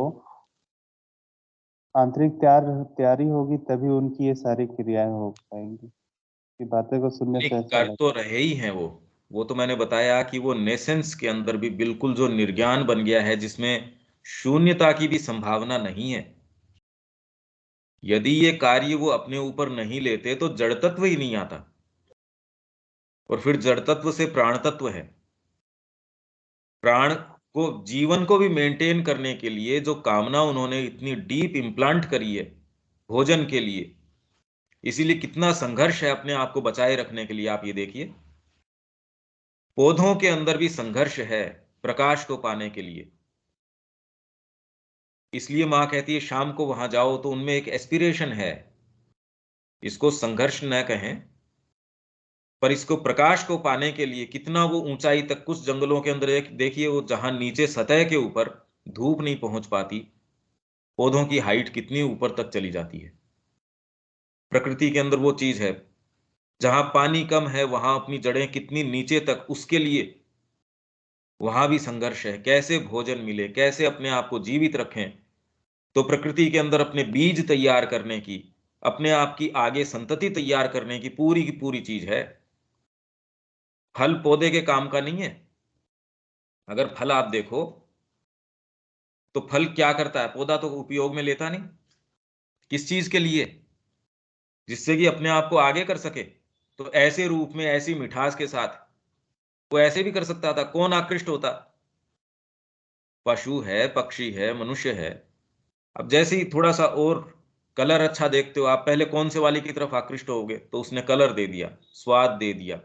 आंतरिक तैयारी होगी, तभी उनकी ये सारी क्रियाएं हो पाएंगी। ये बातें को सुनने नहीं, से अच्छा कर लगा। तो रहे ही हैं वो तो मैंने बताया कि वो नेसेंस के अंदर भी बिल्कुल जो निर्ज्ञान बन गया है, जिसमें शून्यता की भी संभावना नहीं है। यदि ये कार्य वो अपने ऊपर नहीं लेते तो जड़ तत्व ही नहीं आता, और फिर जड़ तत्व से प्राण तत्व है। प्राण को, जीवन को भी मेंटेन करने के लिए जो कामना उन्होंने इतनी डीप इम्प्लांट करी है भोजन के लिए, इसीलिए कितना संघर्ष है अपने आप को बचाए रखने के लिए। आप ये देखिए, पौधों के अंदर भी संघर्ष है प्रकाश को पाने के लिए। इसलिए मां कहती है शाम को वहां जाओ तो उनमें एक एस्पिरेशन है, इसको संघर्ष न कहें, पर इसको प्रकाश को पाने के लिए कितना वो ऊंचाई तक, कुछ जंगलों के अंदर एक देखिए वो जहां नीचे सतह के ऊपर धूप नहीं पहुंच पाती, पौधों की हाइट कितनी ऊपर तक चली जाती है। प्रकृति के अंदर वो चीज है, जहां पानी कम है वहां अपनी जड़ें कितनी नीचे तक, उसके लिए वहां भी संघर्ष है, कैसे भोजन मिले, कैसे अपने आप को जीवित रखें। तो प्रकृति के अंदर अपने बीज तैयार करने की, अपने आप की आगे संतति तैयार करने की पूरी चीज है। फल पौधे के काम का नहीं है। अगर फल आप देखो तो फल क्या करता है, पौधा तो उपयोग में लेता नहीं। किस चीज के लिए? जिससे कि अपने आप को आगे कर सके। तो ऐसे रूप में, ऐसी मिठास के साथ वो ऐसे भी कर सकता था। कौन आकृष्ट होता? पशु है, पक्षी है, मनुष्य है। अब जैसे ही थोड़ा सा और कलर अच्छा देखते हो आप, पहले कौन से वाले की तरफ आकृष्ट होगे? तो उसने कलर दे दिया, स्वाद दे दिया।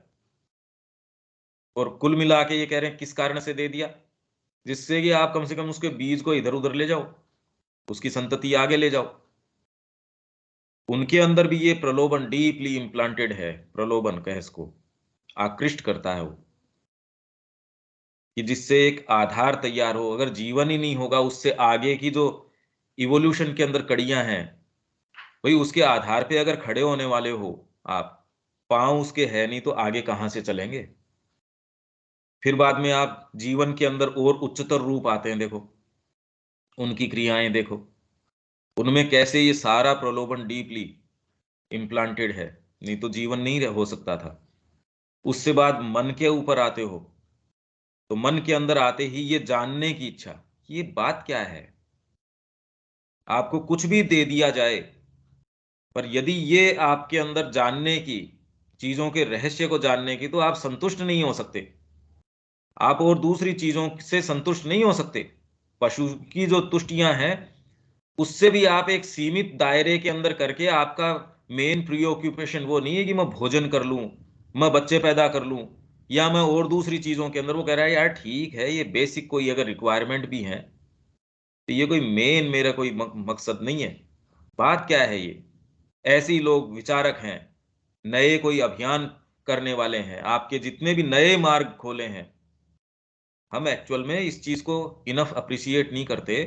और कुल मिला के ये कह रहे हैं किस कारण से दे दिया? जिससे कि आप कम से कम उसके बीज को इधर उधर ले जाओ, उसकी संतति आगे ले जाओ। उनके अंदर भी ये प्रलोभन डीपली इम्प्लांटेड है। प्रलोभन कह इसको, आकृष्ट करता है वो, कि जिससे एक आधार तैयार हो। अगर जीवन ही नहीं होगा, उससे आगे की जो इवोल्यूशन के अंदर कड़ियां हैं, भाई उसके आधार पे अगर खड़े होने वाले हो आप, पांव उसके है नहीं तो आगे कहां से चलेंगे? फिर बाद में आप जीवन के अंदर और उच्चतर रूप आते हैं, देखो उनकी क्रियाएं देखो, उनमें कैसे ये सारा प्रलोभन डीपली इम्प्लांटेड है। नहीं तो जीवन नहीं हो सकता था। उससे बाद मन के ऊपर आते हो, तो मन के अंदर आते ही ये जानने की इच्छा, ये बात क्या है। आपको कुछ भी दे दिया जाए, पर यदि ये आपके अंदर जानने की, चीजों के रहस्य को जानने की, तो आप संतुष्ट नहीं हो सकते। आप और दूसरी चीजों से संतुष्ट नहीं हो सकते। पशु की जो तुष्टियां हैं, उससे भी आप एक सीमित दायरे के अंदर करके, आपका मेन प्रीऑक्यूपेशन वो नहीं है कि मैं भोजन कर लूं, मैं बच्चे पैदा कर लूं, या मैं और दूसरी चीजों के अंदर। वो कह रहा है यार ठीक है, ये बेसिक कोई अगर रिक्वायरमेंट भी है, तो ये कोई मेन मेरा कोई मकसद नहीं है। बात क्या है ये? ऐसे ही लोग विचारक हैं, नए कोई अभियान करने वाले हैं, आपके जितने भी नए मार्ग खोले हैं, हम एक्चुअल में इस चीज को इनफ अप्रिशिएट नहीं करते।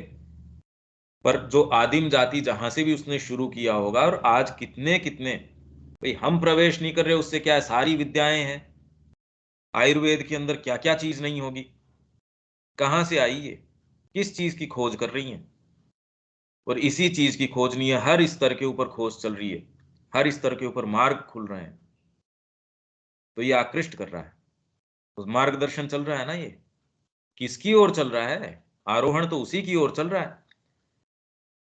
पर जो आदिम जाति जहां से भी उसने शुरू किया होगा, और आज कितने कितने, भाई हम प्रवेश नहीं कर रहे, उससे क्या है, सारी विद्याएं हैं। आयुर्वेद के अंदर क्या क्या चीज नहीं होगी? कहां से आई है? किस चीज की खोज कर रही हैं? और इसी चीज की खोज नहीं है, हर स्तर के ऊपर खोज चल रही है, हर स्तर के ऊपर मार्ग खुल रहे हैं। तो ये आकृष्ट कर रहा है, तो मार्गदर्शन चल रहा है ना। ये किसकी ओर चल रहा है? आरोहण तो उसी की ओर चल रहा है।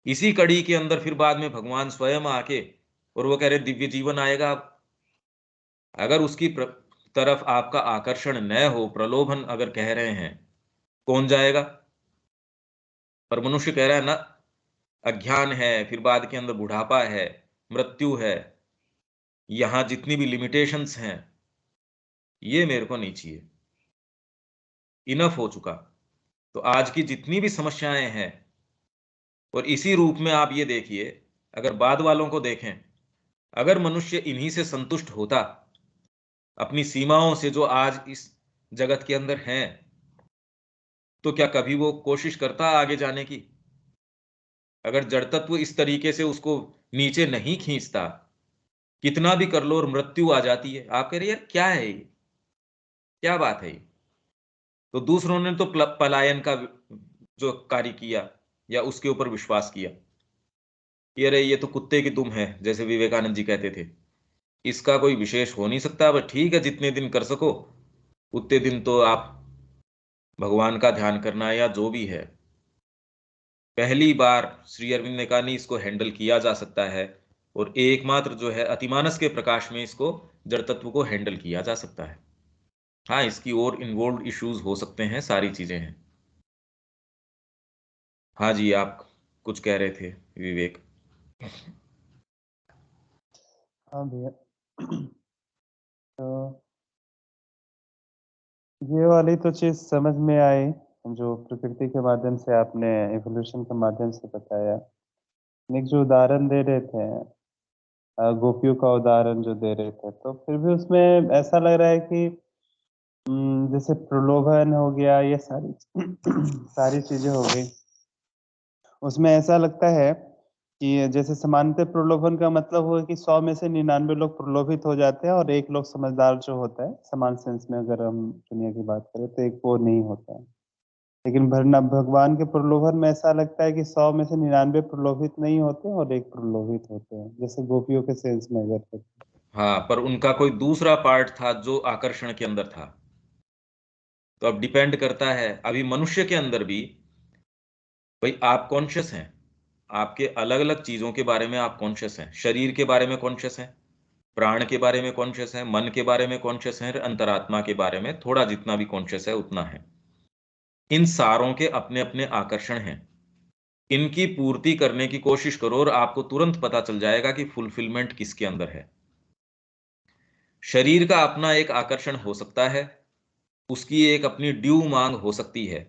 इसी कड़ी के अंदर फिर बाद में भगवान स्वयं आके, और वो कह रहे दिव्य जीवन आएगा। अगर उसकी तरफ आपका आकर्षण न हो, प्रलोभन अगर कह रहे हैं, कौन जाएगा? पर मनुष्य कह रहा है ना, अज्ञान है, फिर बाद के अंदर बुढ़ापा है, मृत्यु है, यहां जितनी भी लिमिटेशंस हैं, ये मेरे को नहीं चाहिए, इनफ हो चुका। तो आज की जितनी भी समस्याएं हैं, और इसी रूप में आप ये देखिए, अगर बाद वालों को देखें, अगर मनुष्य इन्हीं से संतुष्ट होता, अपनी सीमाओं से जो आज इस जगत के अंदर हैं, तो क्या कभी वो कोशिश करता आगे जाने की? अगर जड़ तत्व इस तरीके से उसको नीचे नहीं खींचता, कितना भी कर लो और मृत्यु आ जाती है, आप कह रहे यार क्या है ये, क्या बात है ये? तो दूसरों ने तो पलायन का जो कार्य किया, या उसके ऊपर विश्वास किया, ये अरे ये तो कुत्ते की दुम है, जैसे विवेकानंद जी कहते थे, इसका कोई विशेष हो नहीं सकता। बस ठीक है, जितने दिन कर सको उतने दिन तो आप भगवान का ध्यान करना, या जो भी है। पहली बार श्री अरविंद ने कहा नहीं, इसको हैंडल किया जा सकता है, और एकमात्र जो है अतिमानस के प्रकाश में इसको, जड़ तत्व को हैंडल किया जा सकता है। हाँ, इसकी और इन्वॉल्व इश्यूज हो सकते हैं, सारी चीजें हैं। हाँ जी, आप कुछ कह रहे थे विवेक। हाँ भैया। तो ये वाली तो चीज समझ में आई, जो प्रकृति के माध्यम से आपने एवोल्यूशन के माध्यम से बताया। एक जो उदाहरण दे रहे थे, गोपियों का उदाहरण जो दे रहे थे, तो फिर भी उसमें ऐसा लग रहा है कि जैसे प्रलोभन हो गया, ये सारी सारी चीजें हो गई, उसमें ऐसा लगता है कि जैसे सामान्यतः प्रलोभन का मतलब हुआ कि 100 में से 99 लोग प्रलोभित हो जाते हैं और एक लोग समझदार जो होता है, समान सेंस में अगर हम दुनिया की बात करें तो एक वो नहीं होता है। लेकिन भरना भगवान के प्रलोभन में ऐसा लगता है कि 100 में से 99 प्रलोभित नहीं होते और एक प्रलोभित होते हैं, जैसे गोपियों के सेंस में अगर हाँ, पर उनका कोई दूसरा पार्ट था जो आकर्षण के अंदर था। तो अब डिपेंड करता है, अभी मनुष्य के अंदर भी भाई आप कॉन्शियस हैं, आपके अलग अलग चीजों के बारे में आप कॉन्शियस हैं, शरीर के बारे में कॉन्शियस हैं, प्राण के बारे में कॉन्शियस हैं, मन के बारे में कॉन्शियस हैं, अंतरात्मा के बारे में थोड़ा जितना भी कॉन्शियस है उतना है। इन सारों के अपने अपने आकर्षण हैं, इनकी पूर्ति करने की कोशिश करो और आपको तुरंत पता चल जाएगा कि फुलफिलमेंट किसके अंदर है। शरीर का अपना एक आकर्षण हो सकता है, उसकी एक अपनी ड्यू मांग हो सकती है।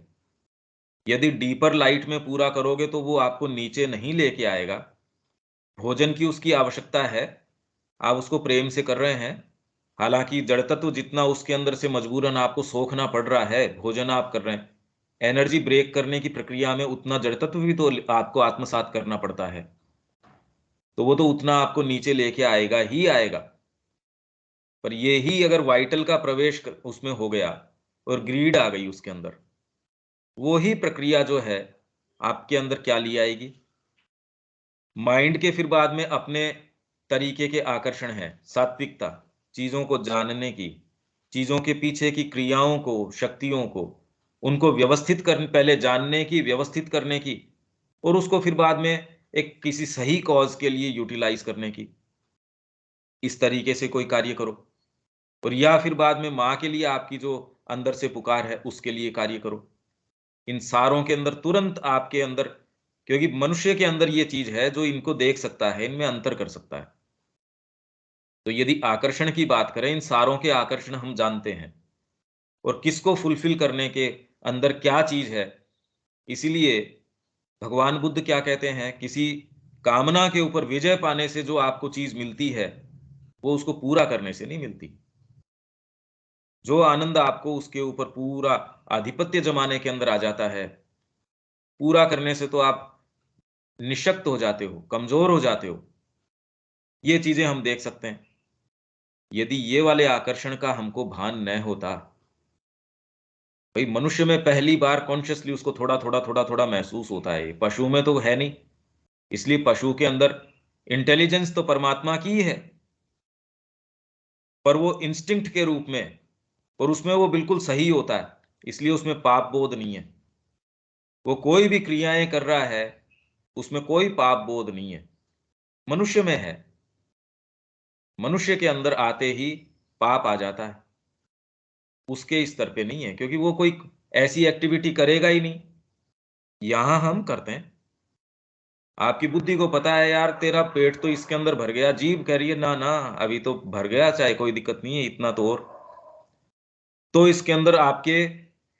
यदि डीपर लाइट में पूरा करोगे तो वो आपको नीचे नहीं लेके आएगा। भोजन की उसकी आवश्यकता है, आप उसको प्रेम से कर रहे हैं, हालांकि जड़ तत्व जितना उसके अंदर से मजबूरन आपको सोखना पड़ रहा है, भोजन आप कर रहे हैं, एनर्जी ब्रेक करने की प्रक्रिया में उतना जड़ तत्व भी तो आपको आत्मसात करना पड़ता है, तो वो तो उतना आपको नीचे लेके आएगा ही आएगा। पर ये ही अगर वाइटल का प्रवेश उसमें हो गया और ग्रीड आ गई उसके अंदर, वो ही प्रक्रिया जो है आपके अंदर क्या ली आएगी, माइंड के फिर बाद में अपने तरीके के आकर्षण है, सात्विकता, चीजों को जानने की, चीजों के पीछे की क्रियाओं को, शक्तियों को, उनको व्यवस्थित कर, पहले जानने की, व्यवस्थित करने की, और उसको फिर बाद में एक किसी सही कॉज के लिए यूटिलाइज करने की। इस तरीके से कोई कार्य करो, और या फिर बाद में माँ के लिए आपकी जो अंदर से पुकार है उसके लिए कार्य करो। इन सारों के अंदर तुरंत आपके अंदर, क्योंकि मनुष्य के अंदर ये चीज है जो इनको देख सकता है, इनमें अंतर कर सकता है। तो यदि आकर्षण की बात करें, इन सारों के आकर्षण हम जानते हैं और किसको फुलफिल करने के अंदर क्या चीज है। इसीलिए भगवान बुद्ध क्या कहते हैं, किसी कामना के ऊपर विजय पाने से जो आपको चीज मिलती है वो उसको पूरा करने से नहीं मिलती। जो आनंद आपको उसके ऊपर पूरा आधिपत्य जमाने के अंदर आ जाता है, पूरा करने से तो आप निशक्त हो जाते हो, कमजोर हो जाते हो। ये चीजें हम देख सकते हैं। यदि ये वाले आकर्षण का हमको भान न होता, भाई मनुष्य में पहली बार कॉन्शियसली उसको थोड़ा थोड़ा थोड़ा थोड़ा महसूस होता है, पशु में तो है नहीं। इसलिए पशु के अंदर इंटेलिजेंस तो परमात्मा की ही है, पर वो इंस्टिंक्ट के रूप में, और उसमें वो बिल्कुल सही होता है, इसलिए उसमें पाप बोध नहीं है। वो कोई भी क्रियाएं कर रहा है, उसमें कोई पाप बोध नहीं है। मनुष्य में है, मनुष्य के अंदर आते ही पाप आ जाता है, उसके स्तर पे नहीं है, क्योंकि वो कोई ऐसी एक्टिविटी करेगा ही नहीं। यहां हम करते हैं। आपकी बुद्धि को पता है यार तेरा पेट तो इसके अंदर भर गया, जीभ कह रही है ना ना अभी तो भर गया, चाहे कोई दिक्कत नहीं है इतना तो। और तो इसके अंदर आपके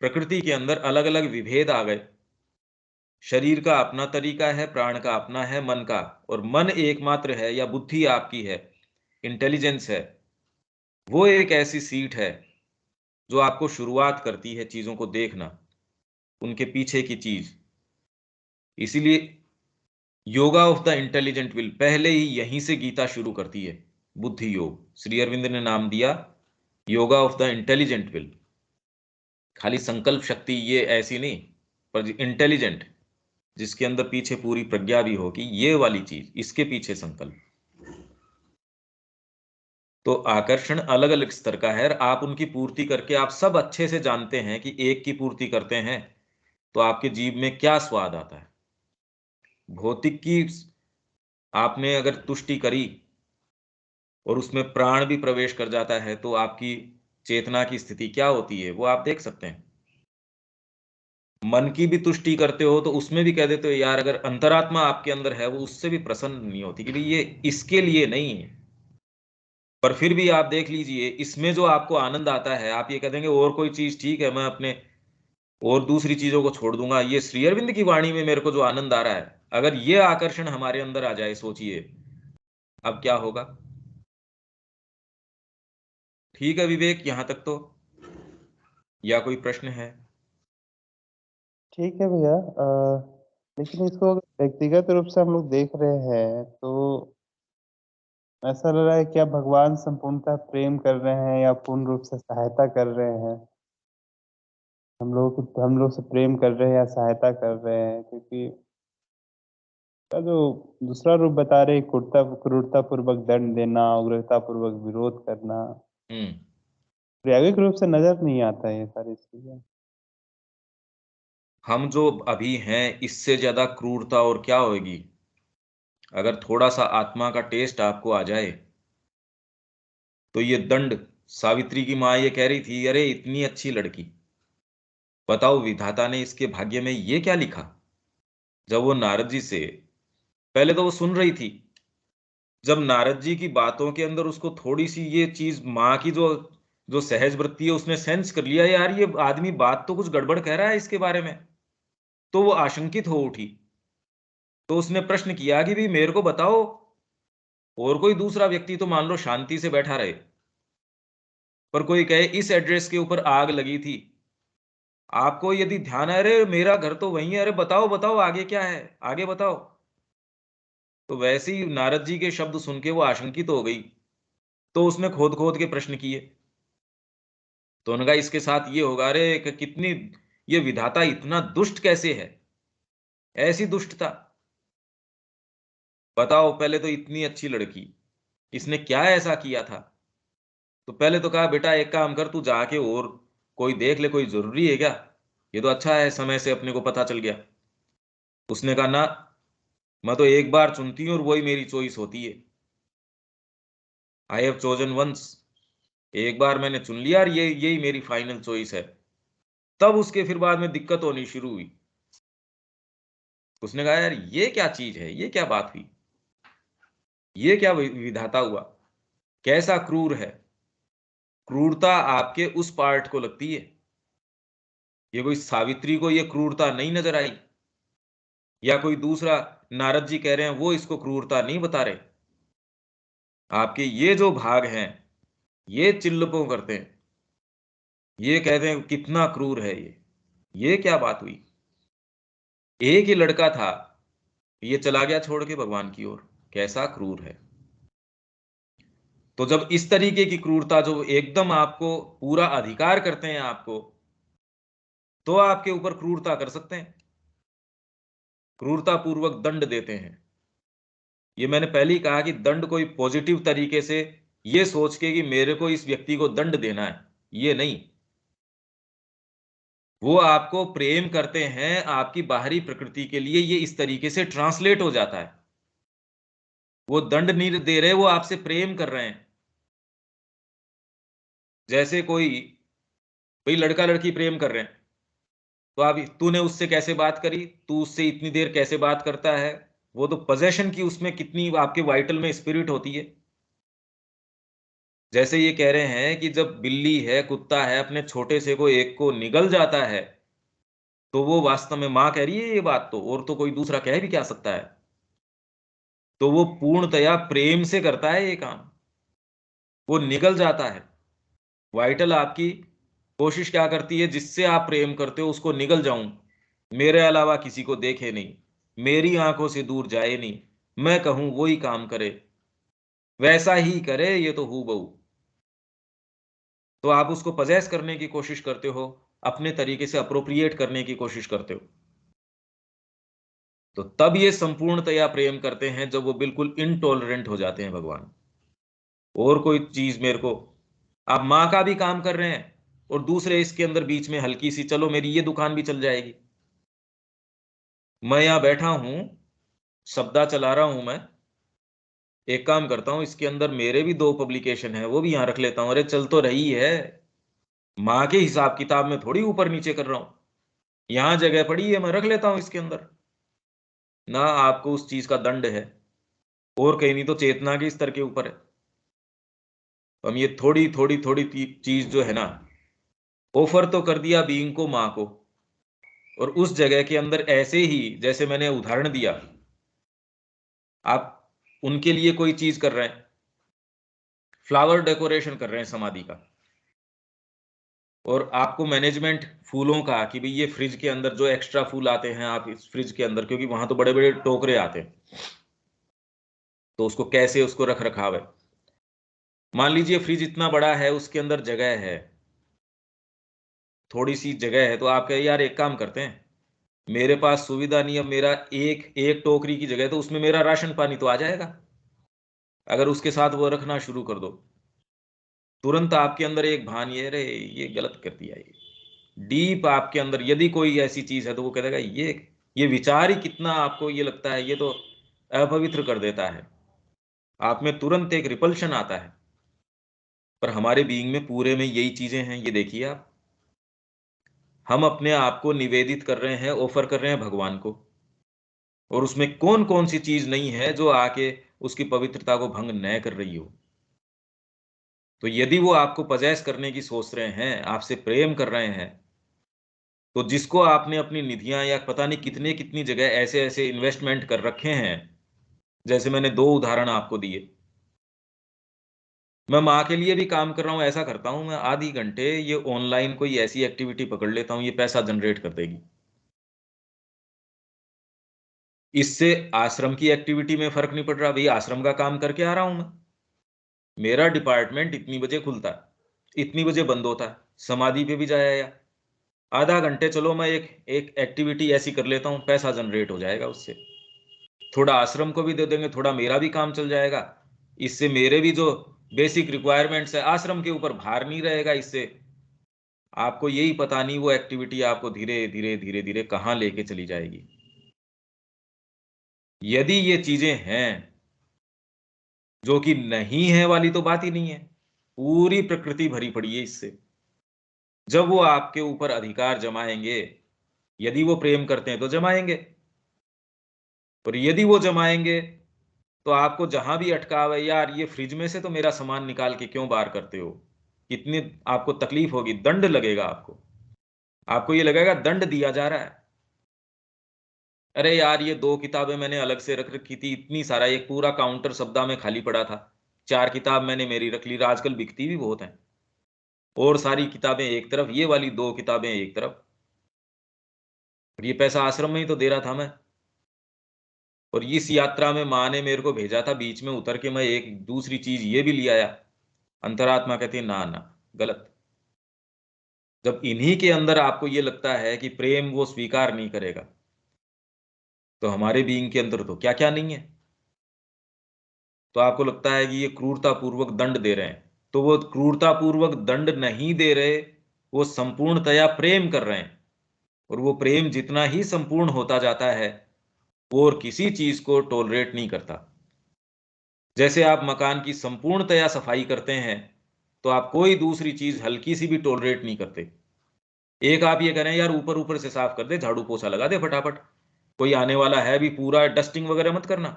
प्रकृति के अंदर अलग अलग विभेद आ गए। शरीर का अपना तरीका है, प्राण का अपना है, मन का, और मन एकमात्र है, या बुद्धि आपकी है, इंटेलिजेंस है, वो एक ऐसी सीट है जो आपको शुरुआत करती है चीजों को देखना, उनके पीछे की चीज। इसीलिए yoga of the intelligent will पहले ही यहीं से गीता शुरू करती है। बुद्धि योग श्री अरविंद ने नाम दिया yoga of the intelligent will. खाली संकल्प शक्ति ये ऐसी नहीं, पर इंटेलिजेंट, जिसके अंदर पीछे पूरी प्रज्ञा भी होगी, ये वाली चीज, इसके पीछे संकल्प। तो आकर्षण अलग अलग स्तर का है, आप उनकी पूर्ति करके आप सब अच्छे से जानते हैं कि एक की पूर्ति करते हैं तो आपके जीव में क्या स्वाद आता है। भौतिक की आपने अगर तुष्टि करी और उसमें प्राण भी प्रवेश कर जाता है तो आपकी चेतना की स्थिति क्या होती है वो आप देख सकते हैं। मन की भी तुष्टि करते हो तो उसमें भी कह देते हो यार, अगर अंतरात्मा आपके अंदर है वो उससे भी प्रसन्न नहीं होती कि भाई ये इसके लिए नहीं है। पर फिर भी आप देख लीजिए, इसमें जो आपको आनंद आता है, आप ये कह देंगे और कोई चीज ठीक है, मैं अपने और दूसरी चीजों को छोड़ दूंगा, ये श्री अरविंद की वाणी में मेरे को जो आनंद आ रहा है, अगर ये आकर्षण हमारे अंदर आ जाए, सोचिए अब क्या होगा। ठीक है विवेक, यहां तक तो, या कोई प्रश्न है? ठीक है भैया। लेकिन इसको व्यक्तिगत रूप से हम लोग देख रहे हैं तो ऐसा लग रहा है क्या भगवान संपूर्णतः प्रेम कर रहे हैं या पूर्ण रूप से सहायता कर रहे हैं? हम लोग से प्रेम कर रहे हैं या सहायता कर रहे हैं? क्योंकि का जो दूसरा रूप बता रहे क्रूरतापूर्वक दंड देना, उग्रतापूर्वक विरोध करना, हम्म प्रायोगिक रूप से नज़र नहीं आता है ये सारी चीज़ें। हम जो अभी हैं इससे ज्यादा क्रूरता और क्या होगी? अगर थोड़ा सा आत्मा का टेस्ट आपको आ जाए तो ये दंड, सावित्री की माँ ये कह रही थी, अरे इतनी अच्छी लड़की, बताओ विधाता ने इसके भाग्य में ये क्या लिखा। जब वो नारद जी से, पहले तो वो सुन रही थी, जब नारद जी की बातों के अंदर उसको थोड़ी सी ये चीज माँ की जो जो सहज वृत्ति है उसने सेंस कर लिया, यार ये आदमी बात तो कुछ गड़बड़ कह रहा है इसके बारे में, तो वो आशंकित हो उठी। तो उसने प्रश्न किया कि भी मेरे को बताओ, और कोई दूसरा व्यक्ति तो मान लो शांति से बैठा रहे, पर कोई कहे इस एड्रेस के ऊपर आग लगी थी, आपको यदि ध्यान है, अरे मेरा घर तो वही है, अरे बताओ बताओ आगे क्या है, आगे बताओ। तो वैसे ही नारद जी के शब्द सुन के वो आशंकित हो गई, तो उसने खोद खोद के प्रश्न किए। तो उन्होंने कहा इसके साथ ये होगा, अरे कितनी, ये विधाता इतना दुष्ट कैसे है, ऐसी दुष्टता, बताओ पहले तो इतनी अच्छी लड़की, इसने क्या ऐसा किया था। तो पहले तो कहा बेटा एक काम कर, तू जाके और कोई देख ले, कोई जरूरी है क्या, ये तो अच्छा है समय से अपने को पता चल गया। उसने कहा ना, मैं तो एक बार चुनती हूँ और वही मेरी चॉइस होती है, आई हैव चोजन वंस, एक बार मैंने चुन लिया और ये यही मेरी फाइनल चॉइस है। तब उसके फिर बाद में दिक्कत होनी शुरू हुई। उसने कहा यार ये क्या चीज है, ये क्या बात हुई, ये क्या विधाता हुआ, कैसा क्रूर है। क्रूरता आपके उस पार्ट को लगती है, ये कोई सावित्री को ये क्रूरता नहीं नजर आई, या कोई दूसरा नारद जी कह रहे हैं वो इसको क्रूरता नहीं बता रहे। आपके ये जो भाग हैं ये चिल्लपों करते हैं, ये कहते हैं कितना क्रूर है ये क्या बात हुई। एक ही लड़का था, ये चला गया छोड़ के भगवान की ओर, कैसा क्रूर है। तो जब इस तरीके की क्रूरता जो एकदम आपको पूरा अधिकार करते हैं आपको, तो आपके ऊपर क्रूरता कर सकते हैं, क्रूरता पूर्वक दंड देते हैं। ये मैंने पहले ही कहा कि दंड कोई पॉजिटिव तरीके से ये सोच के कि मेरे को इस व्यक्ति को दंड देना है, ये नहीं। वो आपको प्रेम करते हैं, आपकी बाहरी प्रकृति के लिए ये इस तरीके से ट्रांसलेट हो जाता है। वो दंड नहीं दे रहे, वो आपसे प्रेम कर रहे हैं। जैसे कोई भाई लड़का लड़की प्रेम कर रहे हैं, तो आप, तूने उससे कैसे बात करी, तू उससे इतनी देर कैसे बात करता है, वो तो पोजेशन की उसमें कितनी आपके वाइटल में स्पिरिट होती है। जैसे ये कह रहे हैं कि जब बिल्ली है कुत्ता है अपने छोटे से को एक को निगल जाता है, तो वो वास्तव में मां कह रही है ये बात, तो और तो कोई दूसरा कह भी क्या सकता है। तो वो पूर्णतया प्रेम से करता है ये काम, वो निगल जाता है। वाइटल आपकी कोशिश क्या करती है, जिससे आप प्रेम करते हो उसको निगल जाऊं, मेरे अलावा किसी को देखे नहीं, मेरी आंखों से दूर जाए नहीं, मैं कहूं वही काम करे, वैसा ही करे, ये तो हूबहू। तो आप उसको पजेस करने की कोशिश करते हो, अपने तरीके से अप्रोप्रिएट करने की कोशिश करते हो। तो तब ये संपूर्णतया प्रेम करते हैं जब वो बिल्कुल इनटॉलरेंट हो जाते हैं भगवान। और कोई चीज मेरे को, आप माँ का भी काम कर रहे हैं और दूसरे इसके अंदर बीच में हल्की सी, चलो मेरी ये दुकान भी चल जाएगी, मैं यहां बैठा हूं, सब्दा चला रहा हूं मैं, एक काम करता हूं इसके अंदर मेरे भी दो पब्लिकेशन है वो भी यहां रख लेता हूं, अरे चल तो रही है, माँ के हिसाब किताब में थोड़ी ऊपर नीचे कर रहा हूं, यहां जगह पड़ी है मैं रख लेता हूं इसके अंदर। ना आपको उस चीज का दंड है, और कहीं नहीं तो चेतना के स्तर के ऊपर है। तो हम ये थोड़ी थोड़ी थोड़ी चीज जो है ना, ऑफर तो कर दिया बीइंग को, माँ को, और उस जगह के अंदर ऐसे ही जैसे मैंने उदाहरण दिया, आप उनके लिए कोई चीज कर रहे हैं, फ्लावर डेकोरेशन कर रहे हैं समाधि का, और आपको मैनेजमेंट फूलों का कि भाई ये फ्रिज के अंदर जो एक्स्ट्रा फूल आते हैं आप इस फ्रिज के अंदर, क्योंकि वहां तो बड़े बड़े टोकरे आते हैं, तो उसको कैसे उसको रख रखाव है। मान लीजिए फ्रिज इतना बड़ा है, उसके अंदर जगह है, थोड़ी सी जगह है, तो आप कहे यार एक काम करते हैं, मेरे पास सुविधा नहीं है, मेरा एक एक टोकरी की जगह, तो उसमें मेरा राशन पानी तो आ जाएगा। अगर उसके साथ वो रखना शुरू कर दो, तुरंत आपके अंदर एक भान, ये रे ये गलत कर दिया, ये डीप आपके अंदर यदि कोई ऐसी चीज है तो वो कहेगा ये विचार ही कितना आपको ये लगता है, ये तो अपवित्र कर देता है, आप में तुरंत एक रिपल्शन आता है। पर हमारे बीइंग में पूरे में यही चीजें हैं। ये देखिए आप, हम अपने आप को निवेदित कर रहे हैं, ऑफर कर रहे हैं भगवान को, और उसमें कौन कौन सी चीज नहीं है जो आके उसकी पवित्रता को भंग न कर रही हो। तो यदि वो आपको पजेस करने की सोच रहे हैं, आपसे प्रेम कर रहे हैं, तो जिसको आपने अपनी निधियां या पता नहीं कितने कितनी जगह ऐसे ऐसे इन्वेस्टमेंट कर रखे हैं, जैसे मैंने 2 उदाहरण आपको दिए। मैं माँ के लिए भी काम कर रहा हूं, ऐसा करता हूं मैं आधी घंटे ये ऑनलाइन कोई ऐसी एक्टिविटी पकड़ लेता हूं, ये पैसा जनरेट कर देगी। इससे आश्रम की एक्टिविटी में फर्क नहीं पड़ रहा, भाई आश्रम का काम करके आ रहा हूं मैं, मेरा डिपार्टमेंट इतनी बजे खुलता है, इतनी बजे बंद होता है, समाधि पे भी जाया या आधा घंटे चलो मैं एक एक एक्टिविटी ऐसी कर लेता हूं, पैसा जनरेट हो जाएगा उससे, थोड़ा आश्रम को भी दे देंगे, थोड़ा मेरा भी काम चल जाएगा, इससे मेरे भी जो बेसिक रिक्वायरमेंट्स है आश्रम के ऊपर भार नहीं रहेगा। इससे आपको यही पता नहीं वो एक्टिविटी आपको धीरे धीरे धीरे धीरे कहां लेके चली जाएगी। यदि ये चीजें हैं जो कि नहीं है वाली तो बात ही नहीं है, पूरी प्रकृति भरी पड़ी है इससे। जब वो आपके ऊपर अधिकार जमाएंगे, यदि वो प्रेम करते हैं तो जमाएंगे, और यदि वो जमाएंगे तो आपको जहां भी अटकाव है, यार ये फ्रिज में से तो मेरा सामान निकाल के क्यों बाहर करते हो, कितनी आपको तकलीफ होगी, दंड लगेगा आपको, आपको ये लगेगा दंड दिया जा रहा है। अरे यार ये 2 किताबें मैंने अलग से रख रखी थी, इतनी सारा एक पूरा काउंटर सब्दा में खाली पड़ा था, 4 किताब मैंने मेरी रख ली, आजकल बिकती भी बहुत हैं, और सारी किताबें एक तरफ, ये वाली 2 किताबें एक तरफ, और ये पैसा आश्रम में ही तो दे रहा था मैं। और इस यात्रा में माँ ने मेरे को भेजा था, बीच में उतर के मैं एक दूसरी चीज ये भी ले आया। अंतरात्मा कहती है ना ना, गलत। जब इन्हीं के अंदर आपको ये लगता है कि प्रेम वो स्वीकार नहीं करेगा, तो हमारे बीइंग के अंदर तो क्या क्या नहीं है। तो आपको लगता है कि ये क्रूरता पूर्वक दंड दे रहे हैं, तो वो क्रूरता पूर्वक दंड नहीं दे रहे, वो संपूर्णतया प्रेम कर रहे हैं। और वो प्रेम जितना ही संपूर्ण होता जाता है, वो और किसी चीज को टॉलरेट नहीं करता। जैसे आप मकान की संपूर्णतया सफाई करते हैं, तो आप कोई दूसरी चीज हल्की सी भी टॉलरेट नहीं करते। एक आप ये करें यार ऊपर ऊपर से साफ कर दे, झाड़ू पोछा लगा दे फटाफट, कोई आने वाला है भी, पूरा डस्टिंग वगैरह मत करना,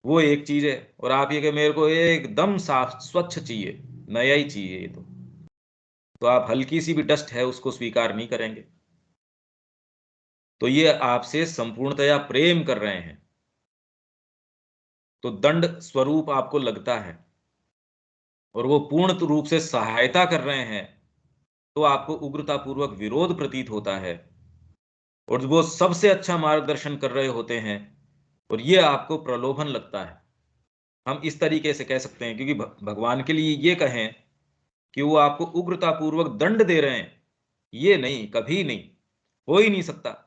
वो एक चीज है। और आप ये कि मेरे को एकदम साफ स्वच्छ चाहिए, नया ही चाहिए, ये तो आप हल्की सी भी डस्ट है उसको स्वीकार नहीं करेंगे। तो ये आपसे संपूर्णतया प्रेम कर रहे हैं, तो दंड स्वरूप आपको लगता है, और वो पूर्ण रूप से सहायता कर रहे हैं, तो आपको उग्रता पूर्वक विरोध प्रतीत होता है, और वो सबसे अच्छा मार्गदर्शन कर रहे होते हैं, और ये आपको प्रलोभन लगता है। हम इस तरीके से कह सकते हैं, क्योंकि भगवान के लिए ये कहें कि वो आपको उग्रता पूर्वक दंड दे रहे हैं, ये नहीं, कभी नहीं, हो ही नहीं सकता।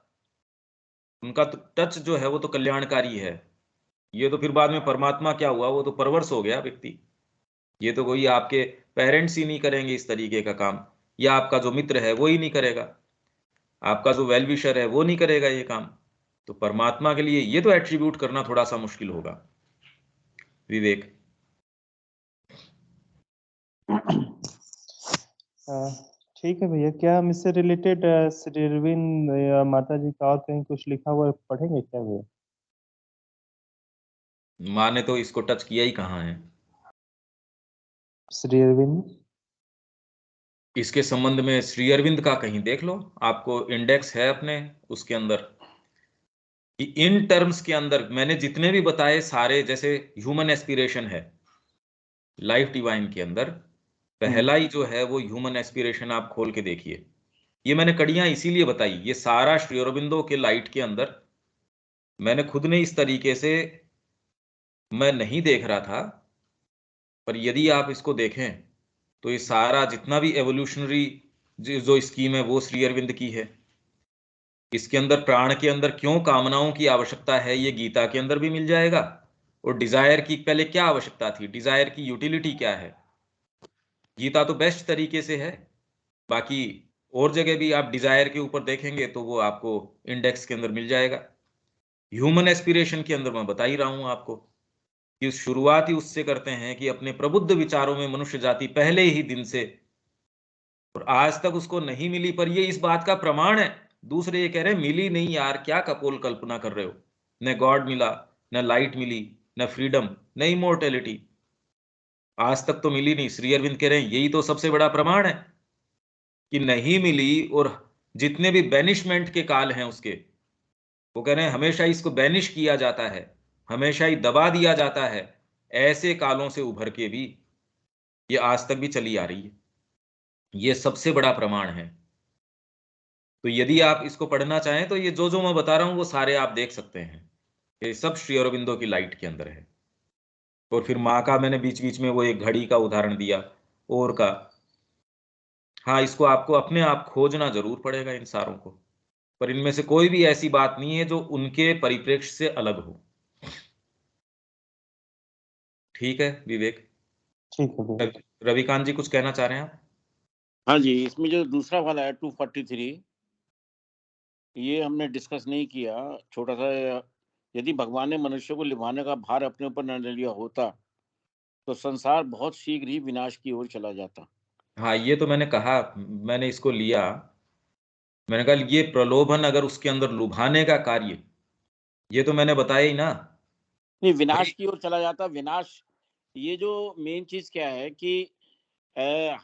उनका तो टच जो है वो तो कल्याणकारी है। ये तो फिर बाद में परमात्मा क्या हुआ, वो तो परवर्श हो गया व्यक्ति। ये तो कोई आपके पेरेंट्स ही नहीं करेंगे इस तरीके का काम, या आपका जो मित्र है वो ही नहीं करेगा, आपका जो वेल विशर है वो नहीं करेगा ये काम। तो परमात्मा के लिए ये तो एट्रीब्यूट करना थोड़ा सा मुश्किल होगा। विवेक। ठीक है भैया, क्या हम इससे रिलेटेड श्री अरविंद या माता जी का और कहीं कुछ लिखा हुआ पढ़ेंगे क्या भैया? माँ ने तो इसको टच किया ही कहाँ है। श्री अरविंद इसके संबंध में श्री अरविंद का कहीं देख लो, आपको इंडेक्स है अपने उसके अंदर, कि इन टर्म्स के अंदर मैंने जितने भी बताए सारे, जैसे ह्यूमन एस्पिरेशन है लाइफ डिवाइन के अंदर, पहला ही जो है वो ह्यूमन एस्पिरेशन आप खोल के देखिए। ये मैंने कड़ियां इसीलिए बताई, ये सारा श्री अरबिंदो के लाइट के अंदर मैंने खुद ने इस तरीके से मैं नहीं देख रहा था, पर यदि आप इसको देखें तो ये सारा जितना भी एवोल्यूशनरी जो स्कीम है वो श्री अरविंद की है। इसके अंदर प्राण के अंदर क्यों कामनाओं की आवश्यकता है ये गीता के अंदर भी मिल जाएगा, और डिजायर की पहले क्या आवश्यकता थी, डिजायर की यूटिलिटी क्या है, गीता तो बेस्ट तरीके से है। बाकी और जगह भी आप डिजायर के ऊपर देखेंगे तो वो आपको इंडेक्स के अंदर मिल जाएगा। ह्यूमन एस्पिरेशन के अंदर मैं बता ही रहा हूं आपको कि शुरुआत ही उससे करते हैं कि अपने प्रबुद्ध विचारों में मनुष्य जाति पहले ही दिन से, और आज तक उसको नहीं मिली, पर ये इस बात का प्रमाण है। दूसरे ये कह रहे हैं मिली नहीं यार, क्या कपोल कल्पना कर रहे हो, न गॉड मिला, न लाइट मिली, न फ्रीडम, न इमोर्टेलिटी, आज तक तो मिली नहीं। श्री अरविंद कह रहे हैं यही तो सबसे बड़ा प्रमाण है कि नहीं मिली। और जितने भी बैनिशमेंट के काल हैं उसके, वो कह रहे हैं हमेशा इसको बैनिश किया जाता है, हमेशा ही दबा दिया जाता है, ऐसे कालों से उभर के भी ये आज तक भी चली आ रही है। ये सबसे बड़ा प्रमाण है। तो यदि आप इसको पढ़ना चाहें तो ये जो मैं बता रहा हूं वो सारे आप देख सकते हैं, ये सब श्री अरबिंदो की लाइट के अंदर है। और फिर माँ का मैंने बीच बीच में वो एक घड़ी का उदाहरण दिया, और का, हाँ इसको आपको अपने आप खोजना जरूर पड़ेगा इन सारों को, पर इनमें से कोई भी ऐसी बात नहीं है जो उनके परिप्रेक्ष्य से अलग हो। ठीक है विवेक? ठीक है भैया। रविकांत जी कुछ कहना चाह रहे हैं आप? हाँ जी, इसमें जो दूसरा वाला है 243, ये हमने डिस्कस नहीं किया। छोटा सा, यदि भगवान ने मनुष्य को लिभाने का भार अपने ऊपर न लिया होता तो संसार बहुत शीघ्र ही विनाश की ओर चला जाता। हाँ ये तो मैंने कहा, मैंने इसको लिया, मैंने कहा ये प्रलोभन अगर उसके अंदर लुभाने का कार्य, ये तो मैंने बताया ही ना नहीं, विनाश भाई। की ओर चला जाता। विनाश, ये जो मेन चीज क्या है कि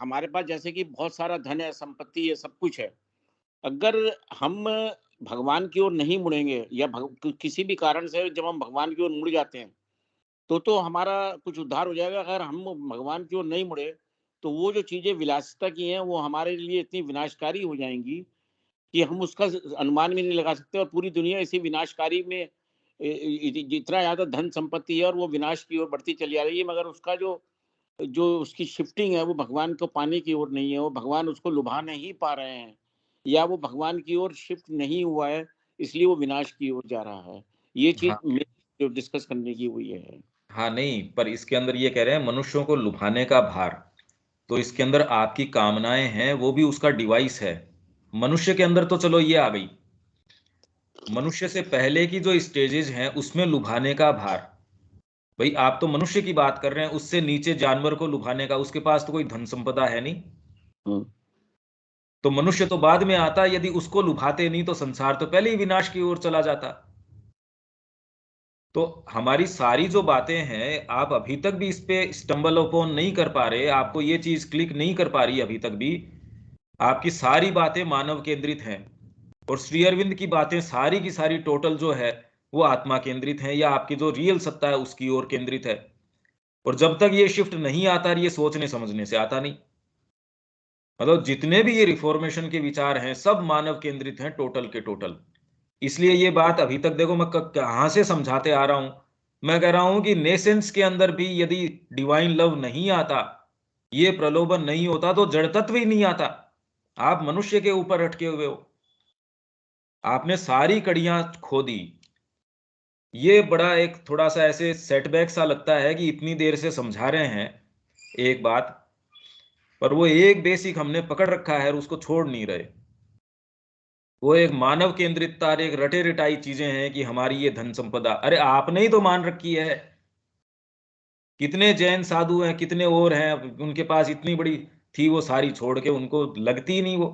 हमारे पास जैसे कि बहुत सारा धन है, संपत्ति है, सब कुछ है। अगर हम भगवान की ओर नहीं मुड़ेंगे या किसी भी कारण से जब हम भगवान की ओर मुड़ जाते हैं तो हमारा कुछ उद्धार हो जाएगा। अगर हम भगवान की ओर नहीं मुड़े तो वो जो चीजें विलासिता की हैं वो हमारे लिए इतनी विनाशकारी हो जाएंगी कि हम उसका अनुमान भी नहीं लगा सकते। और पूरी दुनिया इसी विनाशकारी में जितना ज्यादा धन संपत्ति है और वो विनाश की ओर बढ़ती चली आ रही है, मगर उसका जो जो उसकी शिफ्टिंग है वो भगवान को पाने की ओर नहीं है। वो भगवान उसको लुभा नहीं पा रहे हैं, या वो भगवान की ओर शिफ्ट नहीं हुआ है, इसलिए वो विनाश की ओर जा रहा है। ये चीज हाँ जो डिस्कस करने की हुई है। हाँ, नहीं पर इसके अंदर ये कह रहे हैं मनुष्यों को लुभाने का भार, तो इसके अंदर आपकी कामनाएं हैं वो भी उसका डिवाइस है। मनुष्य के अंदर तो चलो ये आ गई, मनुष्य से पहले की जो स्टेजेस हैं उसमें लुभाने का भार, भाई आप तो मनुष्य की बात कर रहे हैं, उससे नीचे जानवर को लुभाने का, उसके पास तो कोई धन संपदा है नहीं, हम्म। तो मनुष्य तो बाद में आता। यदि उसको लुभाते नहीं तो संसार तो पहले ही विनाश की ओर चला जाता। तो हमारी सारी जो बातें हैं आप अभी तक भी इस पे स्टम्बल अपॉन नहीं कर पा रहे, आपको ये चीज क्लिक नहीं कर पा रही अभी तक भी। आपकी सारी बातें मानव केंद्रित हैं, और श्री अरविंद की बातें सारी की सारी टोटल जो है वो आत्मा केंद्रित है, या आपकी जो रियल सत्ता है उसकी ओर केंद्रित है। और जब तक ये शिफ्ट नहीं आता, ये सोचने समझने से आता नहीं। मतलब जितने भी ये रिफॉर्मेशन के विचार हैं सब मानव केंद्रित हैं, टोटल के टोटल। इसलिए ये बात अभी तक देखो मैं कहां से समझाते आ रहा हूं, मैं कह रहा हूं कि नेसेंस के अंदर भी यदि डिवाइन लव नहीं आता, ये प्रलोभन नहीं होता, तो जड़ तत्व ही नहीं आता। आप मनुष्य के ऊपर अटके हुए हो, आपने सारी कड़ियां खो दी। ये बड़ा एक थोड़ा सा ऐसे सेटबैक सा लगता है कि इतनी देर से समझा रहे हैं एक बात, पर वो एक बेसिक हमने पकड़ रखा है और उसको छोड़ नहीं रहे। वो एक मानव केंद्रितता और एक रटे रिटाई चीजें हैं कि हमारी ये धन संपदा, अरे आपने ही तो मान रखी है। कितने जैन साधु हैं, कितने और हैं, उनके पास इतनी बड़ी थी वो सारी छोड़ के उनको लगती ही नहीं वो।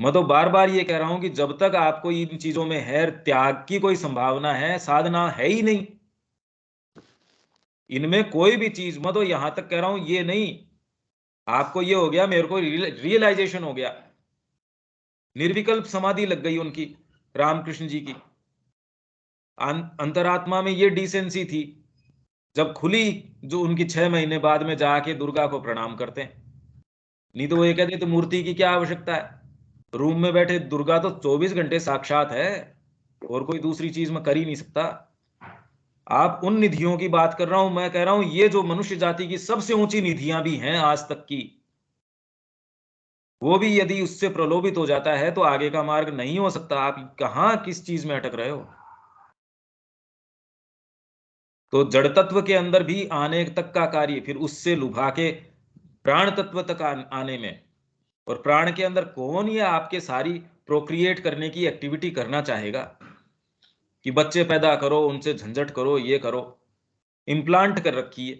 मैं तो बार बार ये कह रहा हूं कि जब तक आपको इन चीजों में है त्याग की कोई संभावना है, साधना है ही नहीं इनमें कोई भी चीज। मैं तो यहां तक कह रहा हूं ये नहीं, आपको ये हो गया, मेरे को रियलाइजेशन हो गया, निर्विकल्प समाधि लग गई उनकी, रामकृष्ण जी की अंतरात्मा में ये डिसेंसी थी जब खुली, जो उनकी 6 महीने बाद में जाके दुर्गा को प्रणाम करते हैं। नहीं तो वो ये कहते तो मूर्ति की क्या आवश्यकता है, रूम में बैठे दुर्गा तो 24 घंटे साक्षात है, और कोई दूसरी चीज में कर ही नहीं सकता। आप उन निधियों की बात कर रहा हूं, मैं कह रहा हूं ये जो मनुष्य जाति की सबसे ऊंची निधियां भी हैं आज तक की, वो भी यदि उससे प्रलोभित हो जाता है तो आगे का मार्ग नहीं हो सकता। आप कहां किस चीज में अटक रहे हो। तो जड़ तत्व के अंदर भी आने तक का कार्य, फिर उससे लुभा के प्राण तत्व तक आने में, और प्राण के अंदर कौन ये आपके सारी प्रोक्रिएट करने की एक्टिविटी करना चाहेगा कि बच्चे पैदा करो, उनसे झंझट करो, ये करो, इम्प्लांट कर रखी है।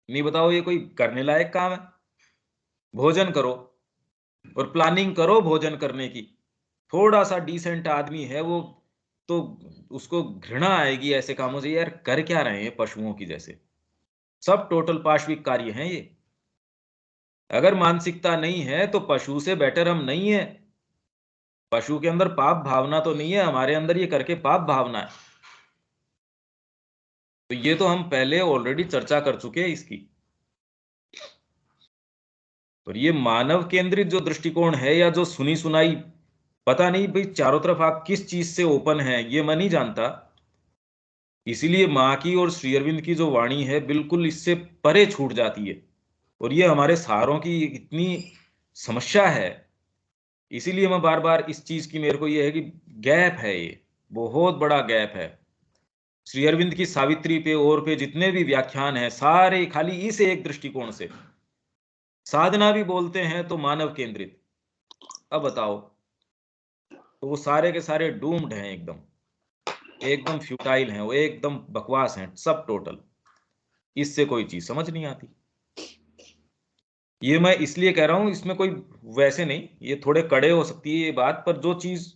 नहीं बताओ ये कोई करने लायक काम है। भोजन करो और प्लानिंग करो भोजन करने की। थोड़ा सा डिसेंट आदमी है वो तो उसको घृणा आएगी ऐसे कामों से, यार कर क्या रहे हैं पशुओं की जैसे। सब टोटल पाशविक कार्य हैं ये। अगर मानसिकता नहीं है तो पशु से बेटर हम नहीं है। पशु के अंदर पाप भावना तो नहीं है, हमारे अंदर ये करके पाप भावना है। तो ये तो हम पहले ऑलरेडी चर्चा कर चुके हैं इसकी। और ये मानव केंद्रित जो दृष्टिकोण है, या जो सुनी सुनाई, पता नहीं भाई चारों तरफ आप किस चीज से ओपन है, ये मैं नहीं जानता। इसीलिए माँ की और श्री अरविंद की जो वाणी है बिल्कुल इससे परे छूट जाती है। और ये हमारे सहारों की इतनी समस्या है। इसीलिए मैं बार बार इस चीज की, मेरे को ये है कि गैप है, ये बहुत बड़ा गैप है। श्री अरविंद की सावित्री पे और पे जितने भी व्याख्यान हैं सारे खाली इस एक दृष्टिकोण से। साधना भी बोलते हैं तो मानव केंद्रित। अब बताओ, तो वो सारे के सारे डूम्ड हैं, एकदम एकदम फ्यूटाइल हैं, वो एकदम बकवास हैं सब टोटल। इससे कोई चीज समझ नहीं आती। ये मैं इसलिए कह रहा हूं, इसमें कोई वैसे नहीं, ये थोड़े कड़े हो सकती है ये बात, पर जो चीज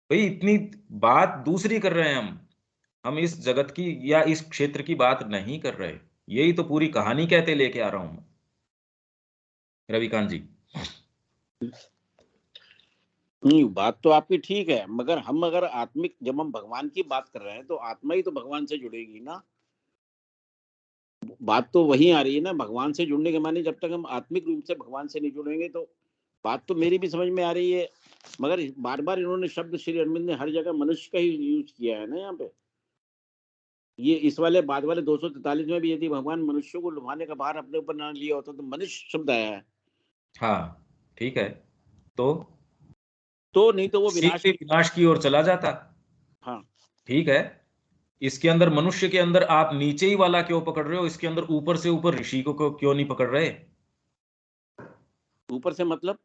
भाई इतनी बात दूसरी कर रहे हैं हम इस जगत की या इस क्षेत्र की बात नहीं कर रहे। यही तो पूरी कहानी कहते लेके आ रहा हूं मैं, रविकांत जी। नहीं, बात तो आपकी ठीक है, मगर हम अगर आत्मिक, जब हम भगवान की बात कर रहे हैं तो आत्मा ही तो भगवान से जुड़ेगी ना। बात तो वही आ रही है ना, भगवान से जुड़ने के माने जब तक हम आत्मिक रूप से भगवान से नहीं जुड़ेंगे। तो बात तो मेरी भी समझ में आ रही है, मगर बार बार इन्होंने शब्द, श्री अरविंद ने हर जगह मनुष्य का ही यूज किया है ना यहाँ पे। ये इस वाले बाद वाले 243 में भी यदि भगवान मनुष्यों को लुभाने का भार अपने ऊपर ना लिया होता तो मनुष्य शब्द आया है। हाँ ठीक है, तो नहीं तो वो विनाश सीधे विनाश की ओर चला जाता। हाँ ठीक है, इसके अंदर मनुष्य के अंदर आप नीचे ही वाला क्यों पकड़ रहे हो, इसके अंदर ऊपर से ऊपर ऋषि को क्यों नहीं पकड़ रहे। ऊपर से मतलब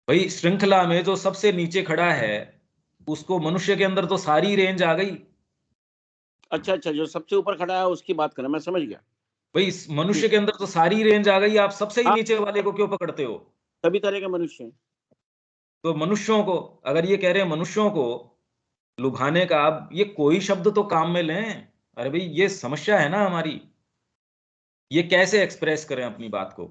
भाई श्रृंखला में जो सबसे नीचे खड़ा है उसको मनुष्य के अंदर तो सारी रेंज आ गई। अच्छा अच्छा, जो सबसे ऊपर खड़ा है उसकी बात करें, मैं समझ गया। भाई इस मनुष्य ठीक, के अंदर तो सारी रेंज आ गई, आप सबसे ही हाँ, नीचे वाले को क्यों पकड़ते हो। सभी तरह के मनुष्य हैं। तो मनुष्यों को, अगर ये कह रहे हैं मनुष्यों को लुभाने का, आप ये कोई शब्द तो काम में लें। अरे भाई ये समस्या है ना हमारी, ये कैसे एक्सप्रेस करें अपनी बात को।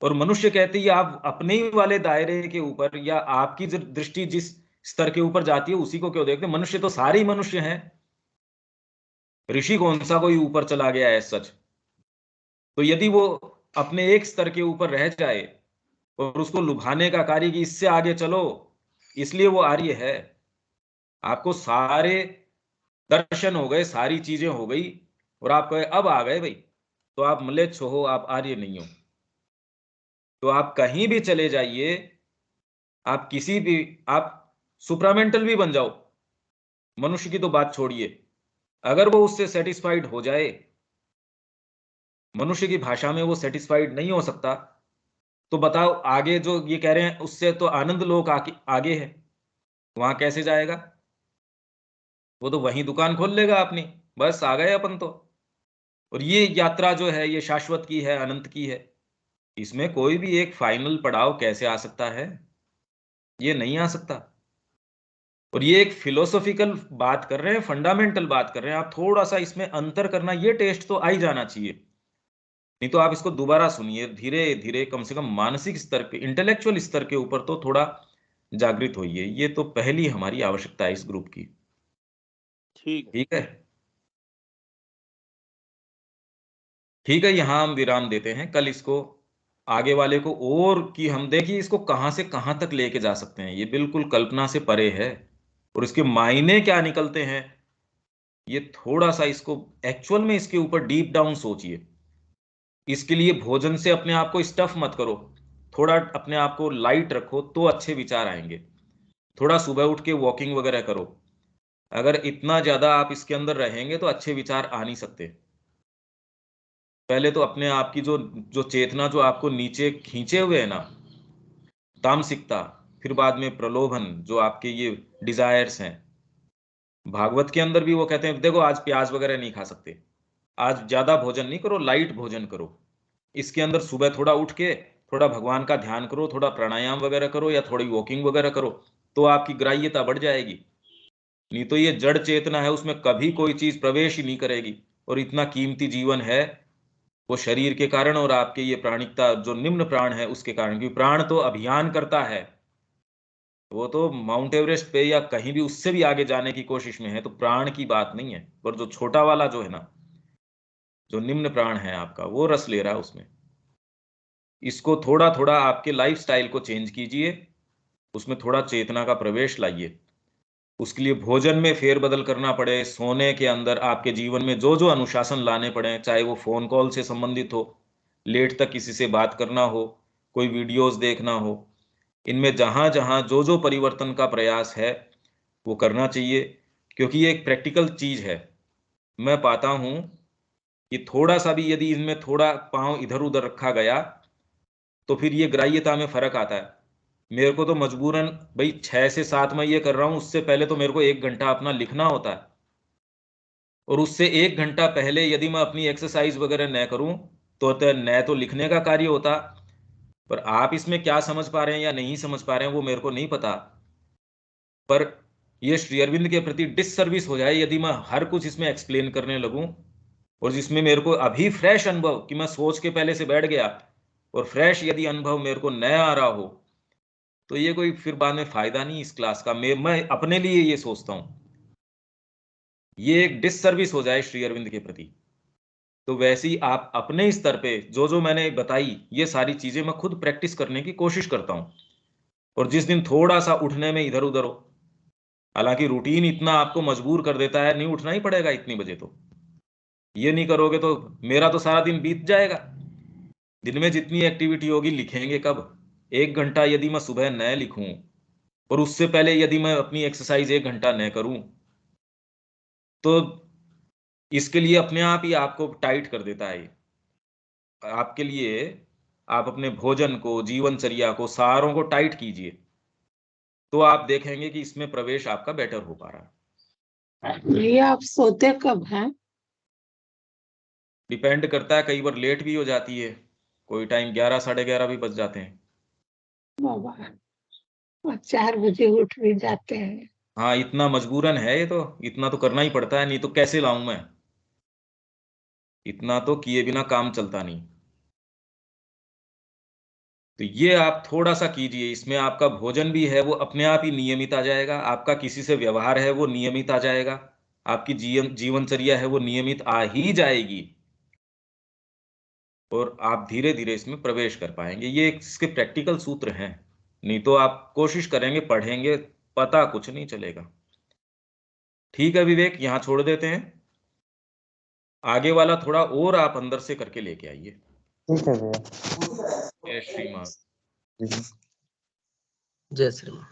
और मनुष्य कहते ही आप अपने ही वाले दायरे के ऊपर, या आपकी दृष्टि जिस स्तर के ऊपर जाती है उसी को क्यों देखते हैं। मनुष्य तो सारे ही मनुष्य हैं, ऋषि कौन सा कोई ऊपर चला गया है सच। तो यदि वो अपने एक स्तर के ऊपर रह जाए और उसको लुभाने का कार्य कि इससे आगे चलो, इसलिए वो आर्य है। आपको सारे दर्शन हो गए, सारी चीजें हो गई, और आप कहे अब आ गए भाई, तो आप म्लेच्छ हो, आप आर्य नहीं हो। तो आप कहीं भी चले जाइए, आप किसी भी, आप सुप्रामेंटल भी बन जाओ, मनुष्य की तो बात छोड़िए, अगर वो उससे सेटिस्फाइड हो जाए, मनुष्य की भाषा में वो सेटिस्फाइड नहीं हो सकता, तो बताओ आगे जो ये कह रहे हैं उससे तो आनंद लोक आगे है, वहां कैसे जाएगा। वो तो वहीं दुकान खोल लेगा अपनी, बस आ गए अपन तो। और ये यात्रा जो है ये शाश्वत की है, अनंत की है। इसमें कोई भी एक फाइनल पड़ाव कैसे आ सकता है, ये नहीं आ सकता। और ये एक फिलोसॉफिकल बात कर रहे हैं, फंडामेंटल बात कर रहे हैं, आप थोड़ा सा इसमें अंतर करना, ये टेस्ट तो आ ही जाना चाहिए। नहीं तो आप इसको दोबारा सुनिए धीरे धीरे, कम से कम मानसिक स्तर पे, इंटेलेक्चुअल स्तर के ऊपर तो थोड़ा जागृत होइए। ये तो पहली हमारी आवश्यकता है इस ग्रुप की। ठीक है। ठीक है। ठीक है, यहाँ हम विराम देते हैं। कल इसको आगे वाले को और कि हम देखिए इसको कहाँ से कहाँ तक लेके जा सकते हैं। ये बिल्कुल कल्पना से परे है और इसके मायने क्या निकलते हैं, ये थोड़ा सा इसको एक्चुअल में इसके ऊपर डीप डाउन सोचिए। इसके लिए भोजन से अपने आप को स्टफ मत करो, थोड़ा अपने आप को लाइट रखो तो अच्छे विचार आएंगे। थोड़ा सुबह उठ के वॉकिंग वगैरह करो। अगर इतना ज्यादा आप इसके अंदर रहेंगे तो अच्छे विचार आ नहीं सकते। पहले तो अपने आप की जो जो चेतना जो आपको नीचे खींचे हुए है ना, तामसिकता, फिर बाद में प्रलोभन, जो आपके ये डिजायर्स हैं। भागवत के अंदर भी वो कहते हैं देखो आज प्याज वगैरह नहीं खा सकते, आज ज्यादा भोजन नहीं करो, लाइट भोजन करो। इसके अंदर सुबह थोड़ा उठ के थोड़ा भगवान का ध्यान करो, थोड़ा प्राणायाम वगैरह करो या थोड़ी वॉकिंग वगैरह करो, तो आपकी ग्राह्यता बढ़ जाएगी। नहीं तो ये जड़ चेतना है, उसमें कभी कोई चीज प्रवेश ही नहीं करेगी। और इतना कीमती जीवन है वो शरीर के कारण और आपके ये प्राणिकता जो निम्न प्राण है उसके कारण, क्योंकि प्राण तो अभियान करता है, वो तो माउंट एवरेस्ट पे या कहीं भी उससे भी आगे जाने की कोशिश में है, तो प्राण की बात नहीं है। पर जो छोटा वाला जो है ना, जो निम्न प्राण है आपका, वो रस ले रहा है उसमें। इसको थोड़ा थोड़ा आपके लाइफस्टाइल को चेंज कीजिए, उसमें थोड़ा चेतना का प्रवेश लाइए। उसके लिए भोजन में फेरबदल करना पड़े, सोने के अंदर आपके जीवन में जो जो अनुशासन लाने पड़े, चाहे वो फोन कॉल से संबंधित हो, लेट तक किसी से बात करना हो, कोई वीडियोस देखना हो, इनमें जहां जहां जो जो परिवर्तन का प्रयास है वो करना चाहिए। क्योंकि ये एक प्रैक्टिकल चीज है। मैं पाता हूं कि थोड़ा सा भी यदि इनमें थोड़ा पांव इधर उधर रखा गया तो फिर ये ग्राह्यता में फर्क आता है। मेरे को तो मजबूरन भाई 6 से 7 मैं ये कर रहा हूं, उससे पहले तो मेरे को 1 घंटा अपना लिखना होता है। और उससे 1 घंटा पहले यदि मैं अपनी एक्सरसाइज वगैरह न करूं तो न तो लिखने का कार्य होता। पर आप इसमें क्या समझ पा रहे हैं या नहीं समझ पा रहे हैं वो मेरे को नहीं पता। पर ये श्री अरविंद के प्रति डिससर्विस हो जाए यदि मैं हर कुछ इसमें एक्सप्लेन करने लगूं, और जिसमें मेरे को अभी फ्रेश अनुभव कि मैं सोच के पहले से बैठ गया और फ्रेश यदि अनुभव मेरे को नया आ रहा हो, तो ये कोई फिर बाद में फायदा नहीं इस क्लास का। मैं अपने लिए ये सोचता हूं, ये एक डिससर्विस हो जाए श्री अरविंद के प्रति। तो वैसे ही आप अपने स्तर पे जो जो मैंने बताई ये सारी चीजें मैं खुद प्रैक्टिस करने की कोशिश करता हूं। और जिस दिन थोड़ा सा उठने में इधर उधर हो, हालांकि रूटीन इतना आपको मजबूर कर देता है, नहीं उठना ही पड़ेगा इतनी बजे, तो ये नहीं करोगे तो मेरा तो सारा दिन बीत जाएगा। दिन में जितनी एक्टिविटी होगी लिखेंगे कब? 1 घंटा यदि मैं सुबह न लिखूं और उससे पहले यदि मैं अपनी एक्सरसाइज 1 घंटा न करूं, तो इसके लिए अपने आप ही आपको टाइट कर देता है। आपके लिए आप अपने भोजन को, जीवनचर्या को, सारों को टाइट कीजिए, तो आप देखेंगे कि इसमें प्रवेश आपका बेटर हो पा रहा है। ये आप सोते कब हैं? डिपेंड करता है, कई बार लेट भी हो जाती है, कोई टाइम 11 साढ़े 11 भी बज जाते हैं। बाबा, और 4 बजे उठ भी जाते हैं। हाँ, इतना मजबूरन है, ये तो इतना तो करना ही पड़ता है, नहीं तो कैसे लाऊं मैं? इतना तो किए बिना काम चलता नहीं। तो ये आप थोड़ा सा कीजिए, इसमें आपका भोजन भी है वो अपने आप ही नियमित आ जाएगा, आपका किसी से व्यवहार है वो नियमित आ जाएगा, आपकी जीवनचर्या है वो नियमित आ ही जाएगी, और आप धीरे धीरे इसमें प्रवेश कर पाएंगे। ये इसके प्रैक्टिकल सूत्र हैं। नहीं तो आप कोशिश करेंगे, पढ़ेंगे, पता कुछ नहीं चलेगा। ठीक है विवेक, यहाँ छोड़ देते हैं। आगे वाला थोड़ा और आप अंदर से करके लेके आइए। ठीक है भैया। जय श्री मान। जी। जय श्री राम।